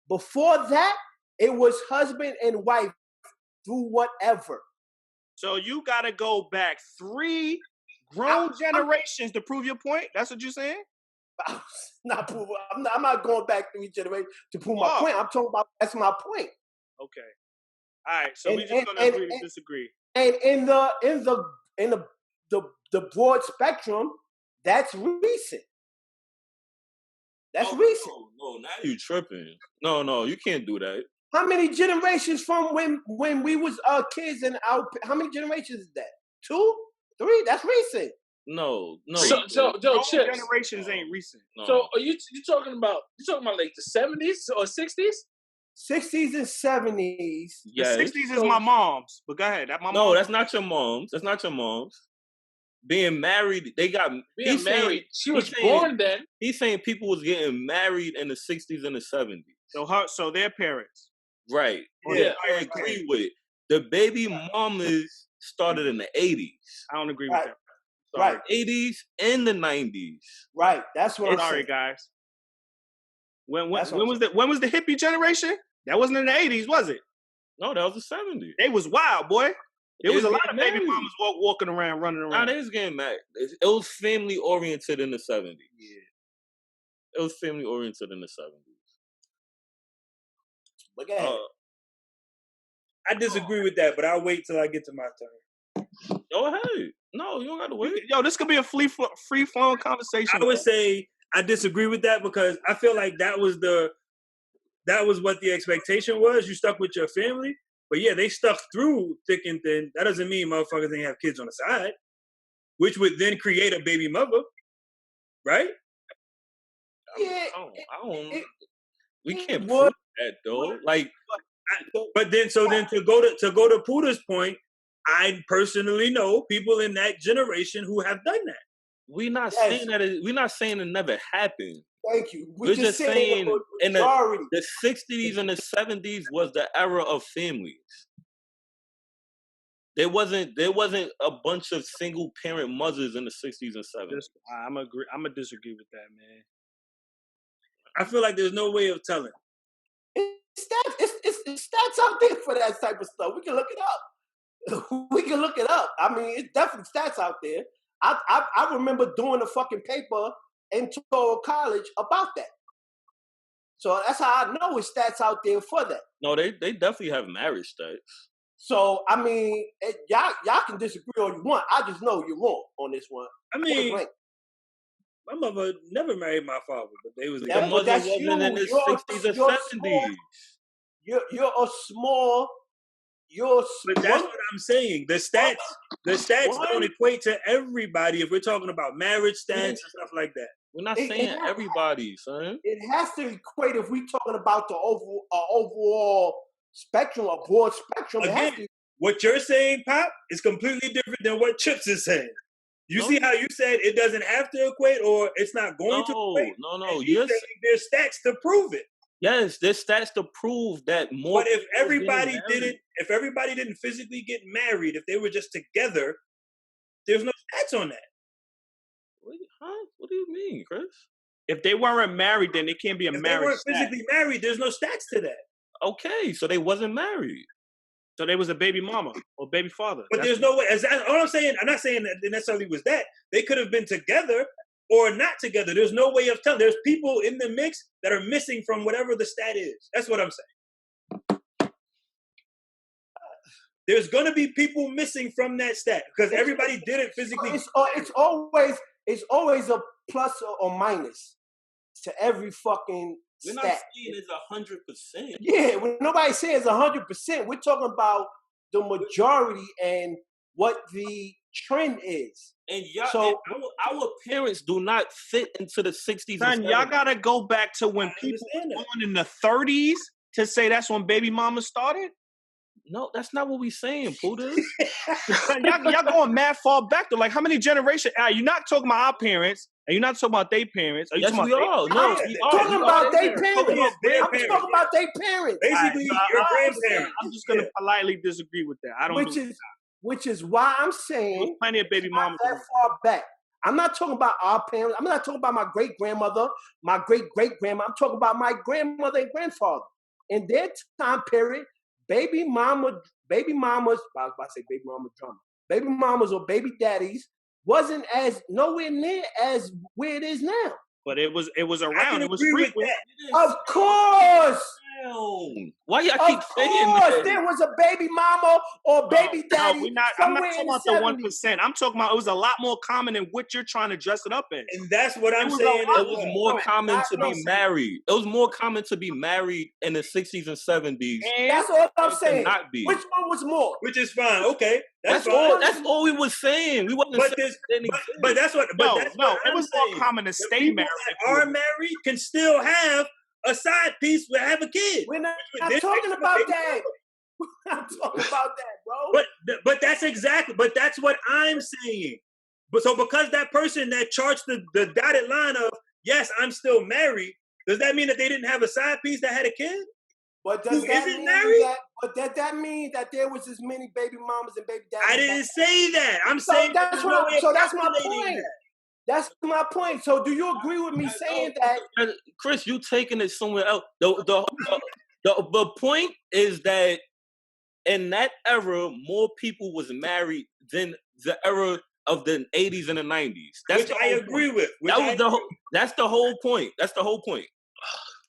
Before that, it was husband and wife through whatever. So you got to go back 3 grown generations to prove your point. That's what you're saying? I'm not going back 3 generations to prove my point. I'm talking about that's my point. Okay. All right. So we're just gonna agree to disagree. And in the broad spectrum, that's recent. That's recent. No, now you tripping. No, you can't do that. How many generations from when we was kids and how many generations is that? 2? 3? That's recent. No. So Chips. Generations ain't recent. No. So are you talking about like the 70s or 60s? 60s and 70s. Yes. The 60s is my mom's, but go ahead. That's not your mom's. That's not your mom's. Being married, they got Being married. She was born then. He's saying people was getting married in the 60s and the 70s. So their parents. Right. Yeah. I agree with. The baby mamas started in the 80s. I don't agree with that. Right. 80s and the 90s. Right. That's what I'm Sorry, saying. guys. When was the hippie generation? That wasn't in the 80s, was it? No, that was the 70s. They was wild, boy. There was a lot of baby married. mamas walking around, running around. Nah, they was getting mad. It was family oriented in the 70s. Yeah. It was family oriented in the 70s. But go ahead. I disagree with that, but I'll wait till I get to my turn. Go ahead. No, you don't got to wait. Yo, this could be a free-flowing conversation. I would say I disagree with that because I feel like that was what the expectation was. You stuck with your family. But yeah, they stuck through thick and thin. That doesn't mean motherfuckers ain't have kids on the side, which would then create a baby mother, right? Yeah. We can't prove that though. But then to go to Puda's point, I personally know people in that generation who have done that. We're not saying that. We're not saying it never happened. Thank you. We're just saying in majority. the 60s and the 70s was the era of families. There wasn't a bunch of single parent mothers in the 60s and 70s. I'm gonna disagree with that, man. I feel like there's no way of telling. It's stats out there for that type of stuff. We can look it up. We can look it up. I mean, it's definitely stats out there. I remember doing a fucking paper in Touro College about that. So that's how I know it's stats out there for that. No, they definitely have marriage stats. So I mean, y'all can disagree all you want. I just know you're wrong on this one. I mean, my mother never married my father, but they was together. Your mother wasn't in the 60s or 70s. You're a small. But that's what I'm saying. The stats don't equate to everybody. If we're talking about marriage stats and stuff like that, we're not saying everybody, son. It has to equate if we're talking about the overall spectrum, a broad spectrum. Again, what you're saying, Pop, is completely different than what Chips is saying. You see how you said it doesn't have to equate, or it's not going to equate? No. You're saying there's stats to prove it. Yes, there's stats to prove that more. But if everybody didn't physically get married, if they were just together, there's no stats on that. What do you mean, Chris? If they weren't married, then it can't be a marriage. If they weren't physically married, there's no stats to that. Okay, so they wasn't married. So they was a baby mama or baby father. But there's no way. All I'm saying, I'm not saying that it necessarily was that. They could have been together or not together. There's no way of telling. There's people in the mix that are missing from whatever the stat is. That's what I'm saying. There's going to be people missing from that stat because everybody didn't physically. It's always a plus or minus to every fucking We're stat. not saying it's 100%. Yeah, when nobody says 100%, we're talking about the majority and what the trend is. And y'all, our parents do not fit into the 60s. Son, y'all gotta go back to when people were born in the 30s to say that's when baby mama started. No, that's not what we saying, Puda. y'all going mad far back though. Like how many generations? You're not talking about our parents, and you're not talking about their parents. Are you yes, talking we are. No, we are. Talking about their parents. I'm talking about their parents. Basically, your grandparents. I'm just gonna politely disagree with that. I don't. Which is why I'm saying there's plenty of baby mamas that far back. I'm not talking about our parents. I'm not talking about my great grandmother, my great great grandma. I'm talking about my grandmother and grandfather. In their time period, baby mamas, I was about to say baby mama drama. Baby mamas or baby daddies wasn't as nowhere near as where it is now. But it was around. It was frequent. Of course. Why y'all keep saying that? There was a baby mama or baby daddy. I'm not talking about the 1%. I'm talking about it was a lot more common than what you're trying to dress it up as. And that's what I'm saying. It was more common to be married. It was more common to be married in the 60s and 70s. And that's all I'm saying. Not be. Which one was more? Which is fine. Okay. That's all. That's all we was saying. We wasn't saying but that's what. No, it was more common to stay married. That are married can still have a side piece will have a kid. We're not talking about that. We're not talking about that, bro. But that's what I'm saying. But so because that person that charts the dotted line of yes, I'm still married, does that mean that they didn't have a side piece that had a kid? But does that mean that mean that there was as many baby mamas and baby daddies? I didn't say that. I'm saying that's my point. That's my point. So do you agree with me saying that? Chris, you taking it somewhere else. The point is that in that era, more people was married than the era of the 80s and the 90s. Which I agree with. That's the whole point. That's the whole point.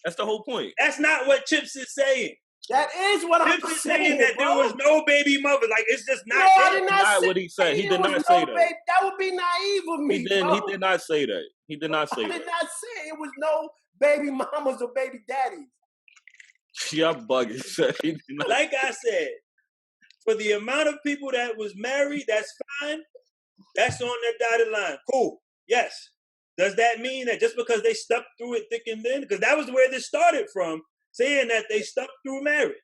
That's the whole point. That's not what Chips is saying. That is what I'm saying. That there was no baby mother. Like it's just not. No, I did not say what he said. He did not say that. That would be naive of me. He did not say that. He did not say that. I did not say it was no baby mamas or baby daddies. Y'all bugging. Like I said, for the amount of people that was married, that's fine. That's on their dotted line. Cool. Yes. Does that mean that just because they stuck through it thick and thin? Because that was where this started from. Saying that they stuck through marriage.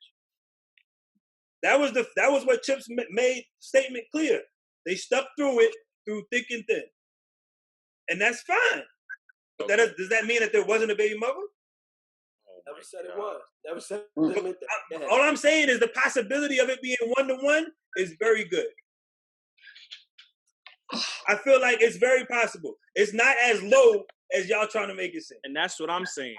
That was what Chips made statement clear. They stuck through it through thick and thin. And that's fine. But does that mean that there wasn't a baby mother? Never said it was. Never said Mm. it meant that. All I'm saying is the possibility of it being 1-to-1 is very good. I feel like it's very possible. It's not as low as y'all trying to make it seem. And that's what I'm saying.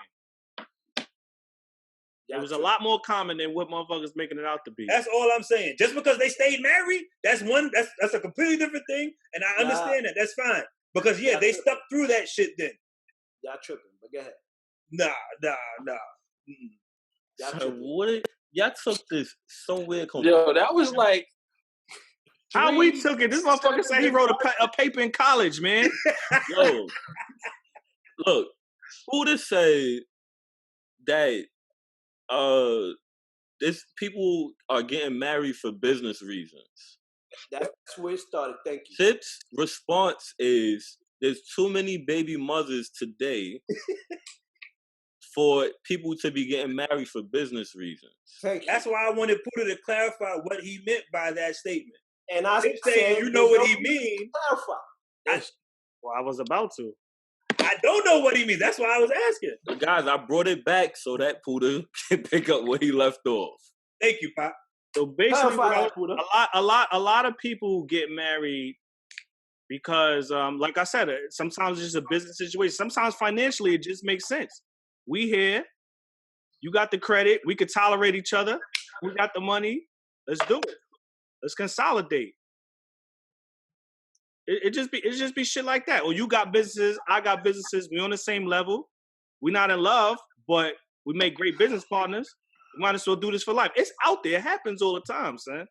It was a true. lot more common than what motherfuckers making it out to be. That's all I'm saying. Just because they stayed married, that's a completely different thing, and I understand that. That's fine. Because they tripping. stuck through that shit then. Y'all tripping, but go ahead. Nah. Y'all So tripping. what? Y'all took this somewhere. Yo, that was like. How we took it? This motherfucker said he wrote a paper in college, man. Yo, look, who to say that this people are getting married for business reasons? That's where it started. Thank you. Tip's response is there's too many baby mothers today for people to be getting married for business reasons. Thank you. That's why I wanted Puda to clarify what he meant by that statement. And I They said, saying you know what he means. Clarify. Well, I was about to. I don't know what he means. That's why I was asking. But guys, I brought it back so that Puda can pick up where he left off. Thank you, Pop. So basically, Clarify that, Puda. a lot of people get married because, like I said, sometimes it's just a business situation. Sometimes financially, it just makes sense. We here, you got the credit, we could tolerate each other. We got the money. Let's do it. Let's consolidate. It just be shit like that. Or you got businesses, I got businesses. We on the same level. We're not in love, but we make great business partners. We might as well do this for life. It's out there. It happens all the time, son.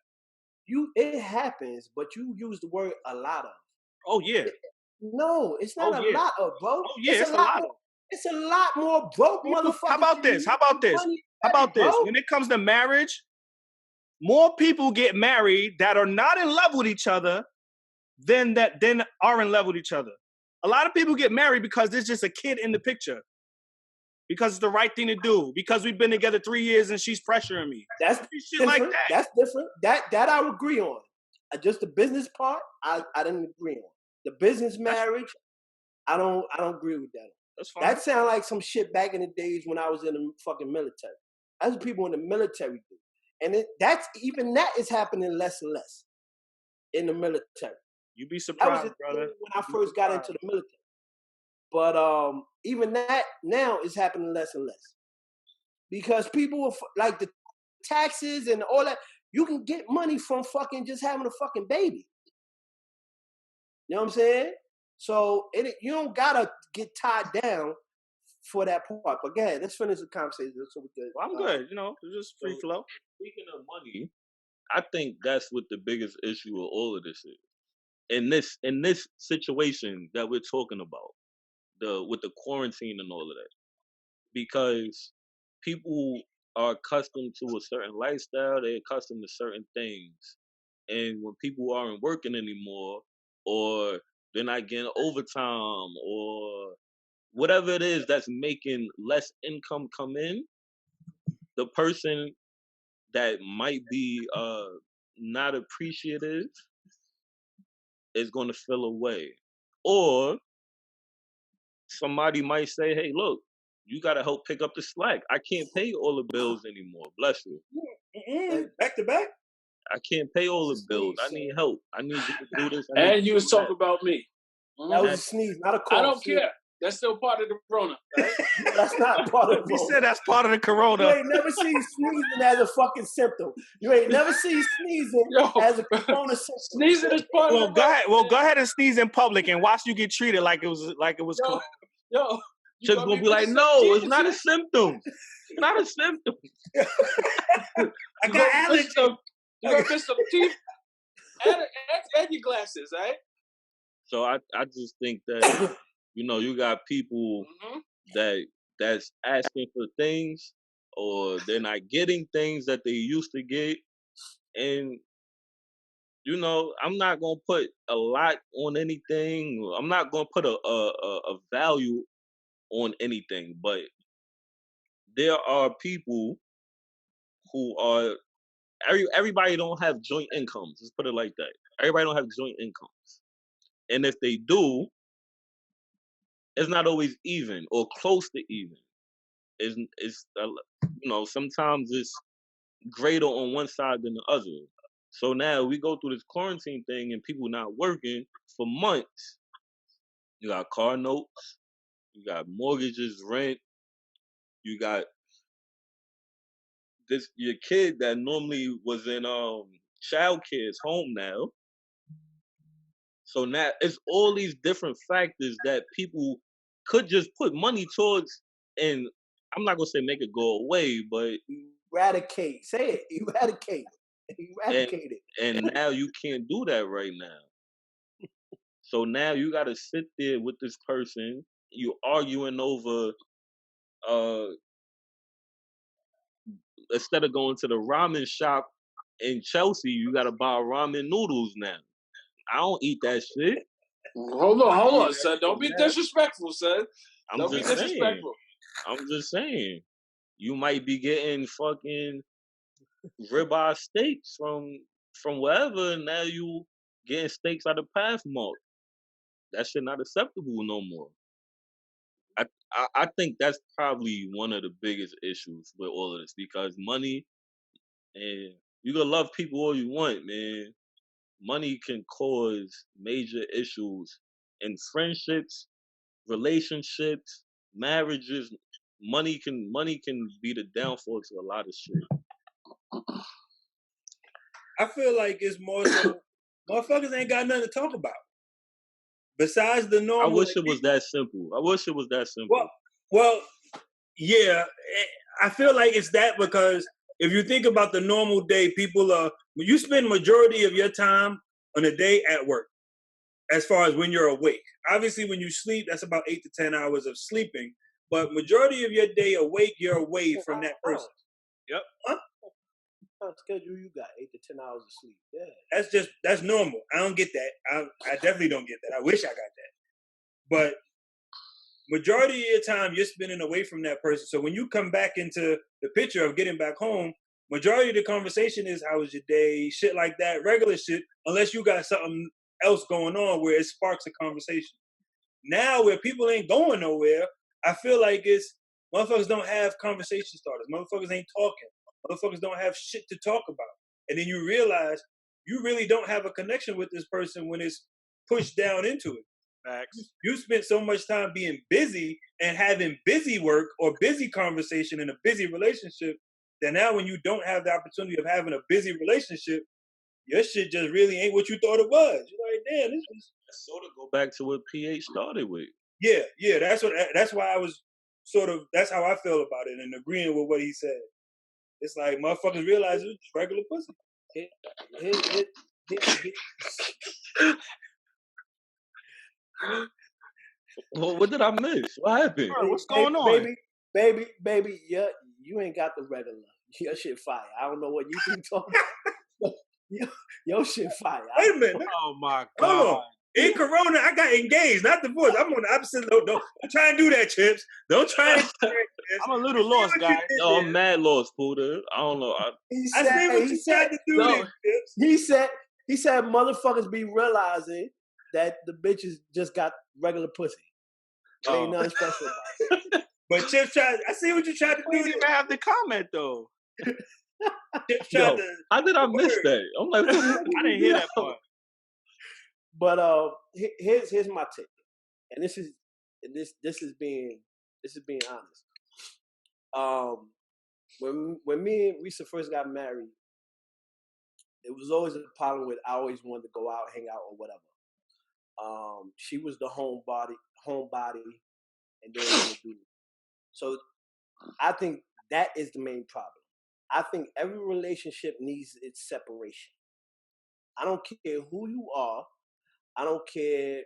It happens, but you use the word a lot of. Oh yeah. No, it's not Oh, a yeah. lot of, bro. Oh yeah, it's a lot of. It's a lot more broke motherfuckers. How about this? How about this? How about this? When it comes to marriage, more people get married that are not in love with each other than are in love with each other. A lot of people get married because there's just a kid in the picture. Because it's the right thing to do. Because we've been together 3 years and she's pressuring me. That's shit different. like that. That's different. That I would agree on. Just the business part, I didn't agree on. The business marriage, I don't agree with that. That's fine. That sounds like some shit back in the days when I was in the fucking military. That's what people in the military do. And that is happening less and less in the military. You be That was surprised, the brother. thing when I first got into the military. But even that now is happening less and less. Because people are like the taxes and all that, you can get money from fucking just having a fucking baby. You know what I'm saying? So you don't gotta get tied down for that part. But go ahead, let's finish the conversation so we can. Well, I'm good. It's just free flow. Speaking of money, I think that's what the biggest issue of all of this is. In this situation that we're talking about, with the quarantine and all of that, because people are accustomed to a certain lifestyle, they're accustomed to certain things, and when people aren't working anymore, or they're not getting overtime, or whatever it is that's making less income come in, the person that might be not appreciative is going to feel away. Or somebody might say, hey, look, you got to help pick up the slack. I can't pay all the bills anymore. Bless you. Back to back? I can't pay all the bills. I need help. I need you to do this. And you was talking about me. That was a sneeze, not a cough. I don't care. That's still part of the corona. Right? That's not part of the He said that's part of the corona. You ain't never seen sneezing as a fucking symptom. You ain't never seen sneezing as a corona symptom. Sneezing is part Well, of go ahead. Well, go ahead and sneeze in public and watch you get treated like it was corona. Yo, Just gonna be like, no, it's not a symptom. It's not a symptom. I got allergies. You gotta put some teeth and your glasses, right? So I just think that you got people that's asking for things, or they're not getting things that they used to get, and I'm not gonna put a lot on anything. I'm not gonna put a value on anything, but there are people who are everybody don't have joint incomes. Let's put it like that. Everybody don't have joint incomes, and if they do, it's not always even or close to even. It's sometimes it's greater on one side than the other. So now we go through this quarantine thing and people not working for months. You got car notes, you got mortgages, rent, you got your kid that normally was in child care is home now. So now it's all these different factors that people could just put money towards, and I'm not gonna say make it go away, but eradicate. Say it. Eradicate. Eradicate it. And now you can't do that right now. So now you gotta sit there with this person. You arguing over instead of going to the ramen shop in Chelsea, you gotta buy ramen noodles now. I don't eat that shit. Hold on, son. Don't be disrespectful, son. Don't be disrespectful. I'm just saying. You might be getting fucking ribeye steaks from wherever, and now you getting steaks out of Pathmark. That shit not acceptable no more. I think that's probably one of the biggest issues with all of this, because money, and you can love people all you want, man. Money can cause major issues in friendships, relationships, marriages. Money can be the downfall to a lot of shit. I feel like it's more so motherfuckers ain't got nothing to talk about. Besides the normal. I wish it was that simple. Well, yeah. I feel like it's that because if you think about the normal day, you spend majority of your time on a day at work, as far as when you're awake. Obviously, when you sleep, that's about 8 to 10 hours of sleeping. But majority of your day awake, you're away from that person. Yep. Huh? What schedule you got? 8 to 10 hours of sleep. Yeah. That's normal. I don't get that. I definitely don't get that. I wish I got that. But majority of your time you're spending away from that person. So when you come back into the picture of getting back home, majority of the conversation is how was your day, shit like that, regular shit, unless you got something else going on where it sparks a conversation. Now where people ain't going nowhere, I feel like it's motherfuckers don't have conversation starters. Motherfuckers ain't talking. Motherfuckers don't have shit to talk about. And then you realize you really don't have a connection with this person when it's pushed down into it. Facts. You spent so much time being busy and having busy work or busy conversation in a busy relationship that now when you don't have the opportunity of having a busy relationship, your shit just really ain't what you thought it was. You're like, damn, this is sort of go back to what PH started with. Yeah, that's why I was that's how I feel about it and agreeing with what he said. It's like motherfuckers realize it's regular pussy. Well, what did I miss? What happened? What's going on? Baby, you ain't got the regular. Your shit fire. I don't know what you think talking about. Your shit fire. Wait a minute. Oh my God. In Corona, I got engaged, not divorced. I'm on the opposite. Don't try and do that, Chips. Don't try and do that, Chips. I'm a little lost, guy. No, I'm mad lost, Puda. I don't know. I see what you tried to do there, Chips. He said motherfuckers be realizing that the bitches just got regular pussy. Ain't nothing special about it. But Chips tried. I see what you tried to do. We didn't even have the comment though. Chips tried to. How did I miss that? I'm like, I didn't hear that part. But here's my take, and this is being honest. When me and Risa first got married, it was always a problem with I always wanted to go out, hang out, or whatever. She was the homebody, and then do. So I think that is the main problem. I think every relationship needs its separation. I don't care who you are. I don't care,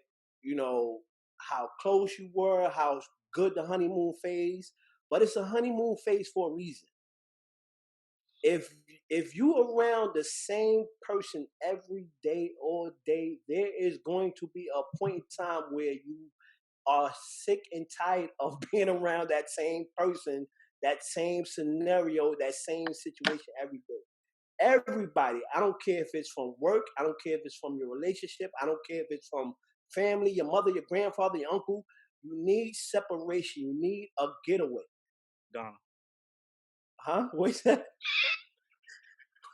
how close you were, how good the honeymoon phase, but it's a honeymoon phase for a reason. If you around the same person every day, all day, there is going to be a point in time where you are sick and tired of being around that same person, that same scenario, that same situation every day. Everybody, I don't care if it's from work, I don't care if it's from your relationship, I don't care if it's from family, your mother, your grandfather, your uncle, You need separation. You need a getaway. Donna. Huh? What's that?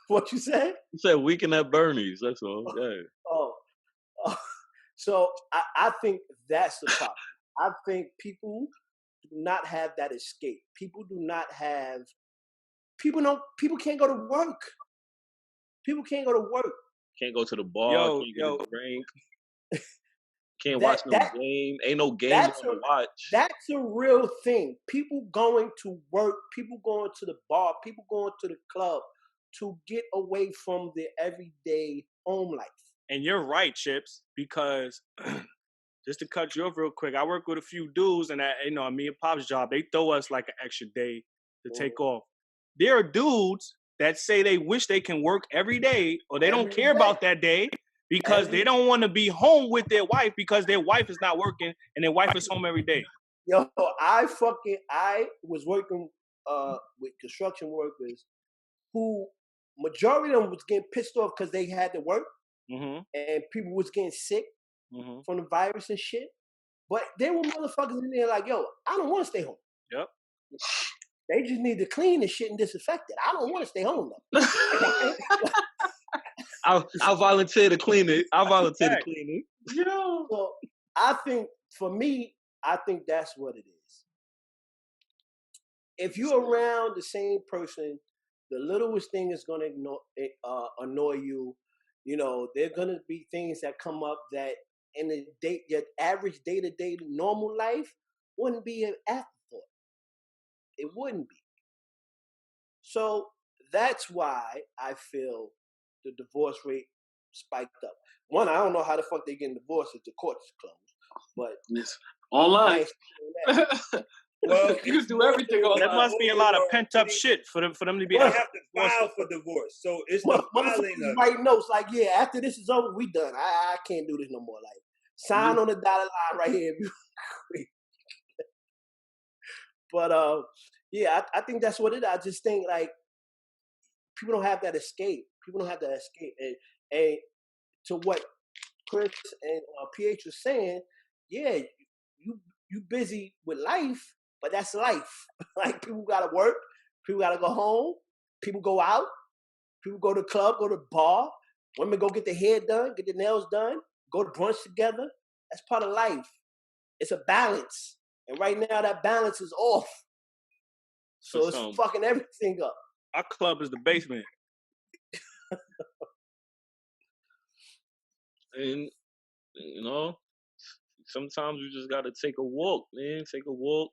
What you said? You said Weekend at Bernie's. That's all. Yeah. Oh. So I think that's the problem. I think people do not have that escape. People can't go to work. People can't go to work. Can't go to the bar. Yo, Can't get a drink. Can't watch no game. Ain't no game on to watch. That's a real thing. People going to work, people going to the bar, people going to the club to get away from their everyday home life. And you're right, Chips, because just to cut you off real quick, I work with a few dudes, and me and Pop's job, they throw us like an extra day to take off. There are dudes that say they wish they can work every day, or they don't care about that day because they don't want to be home with their wife because their wife is not working and their wife is home every day. Yo, I was working with construction workers who majority of them was getting pissed off because they had to work, and people was getting sick from the virus and shit. But there were motherfuckers in there like, yo, I don't want to stay home. Yep. They just need to clean the shit and disinfect it. I don't want to stay home though. I'll volunteer to clean it. You know. So I think for me, I think that's what it is. If you're around the same person, the littlest thing is gonna annoy you. You know, there are gonna be things that come up that in your average day-to-day normal life wouldn't be an afterthought. It wouldn't be. So that's why I feel the divorce rate spiked up. One, I don't know how the fuck they getting divorced if the courts closed, but it's online. Well, you can do everything online. That must be a lot of pent up shit for them to be. They have to file for divorce, so it's the filing of write notes like, yeah, after this is over, we done. I can't do this no more. Like, sign on the dotted line right here. But yeah, I think that's what it is. I just think like people don't have that escape. And to what Chris and PH was saying, yeah, you busy with life, but that's life. Like people gotta work, people gotta go home, people go out, people go to the club, go to the bar, women go get their hair done, get their nails done, go to brunch together. That's part of life. It's a balance. And right now that balance is off. So it's fucking everything up. Our club is the basement. And, you know, sometimes you just got to take a walk, man. Take a walk.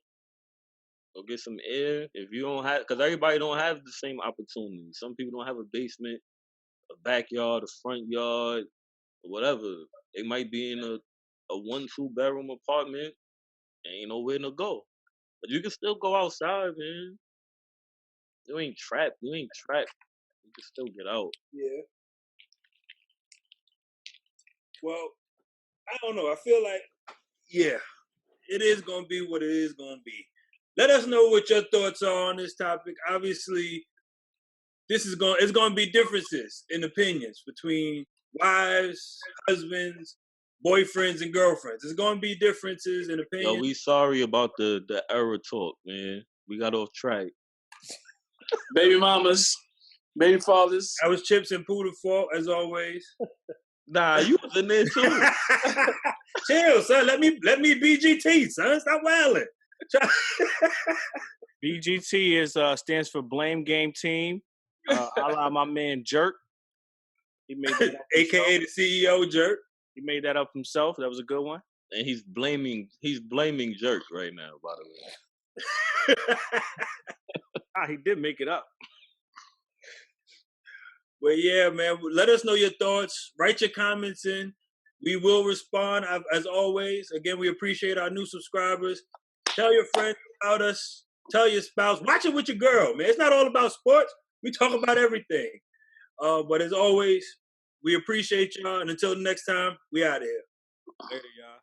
Go get some air. If you don't have, because everybody don't have the same opportunity. Some people don't have a basement, a backyard, a front yard, or whatever. They might be in a 1-2 bedroom apartment and ain't nowhere to go. But you can still go outside, man. You ain't trapped. You can still get out. Yeah. Well, I don't know. I feel like, yeah, it is going to be what it is going to be. Let us know what your thoughts are on this topic. Obviously, it's going to be differences in opinions between wives, husbands, boyfriends, and girlfriends. There's going to be differences in opinions. Yo, we sorry about the error talk, man. We got off track. Baby mamas, baby fathers. I was Chips and Pooh fault, as always. Nah, you was in there too. Chill, son. Let me BGT, son. Stop wilding. BGT stands for Blame Game Team. A la my man Jerk. He made that up AKA the CEO Jerk. He made that up himself. That was a good one. And he's blaming Jerk right now, by the way. He did make it up. Well, yeah, man. Let us know your thoughts. Write your comments in. We will respond, as always. Again, we appreciate our new subscribers. Tell your friends about us. Tell your spouse. Watch it with your girl, man. It's not all about sports. We talk about everything. But as always, we appreciate y'all. And until the next time, we out of here. Later, y'all.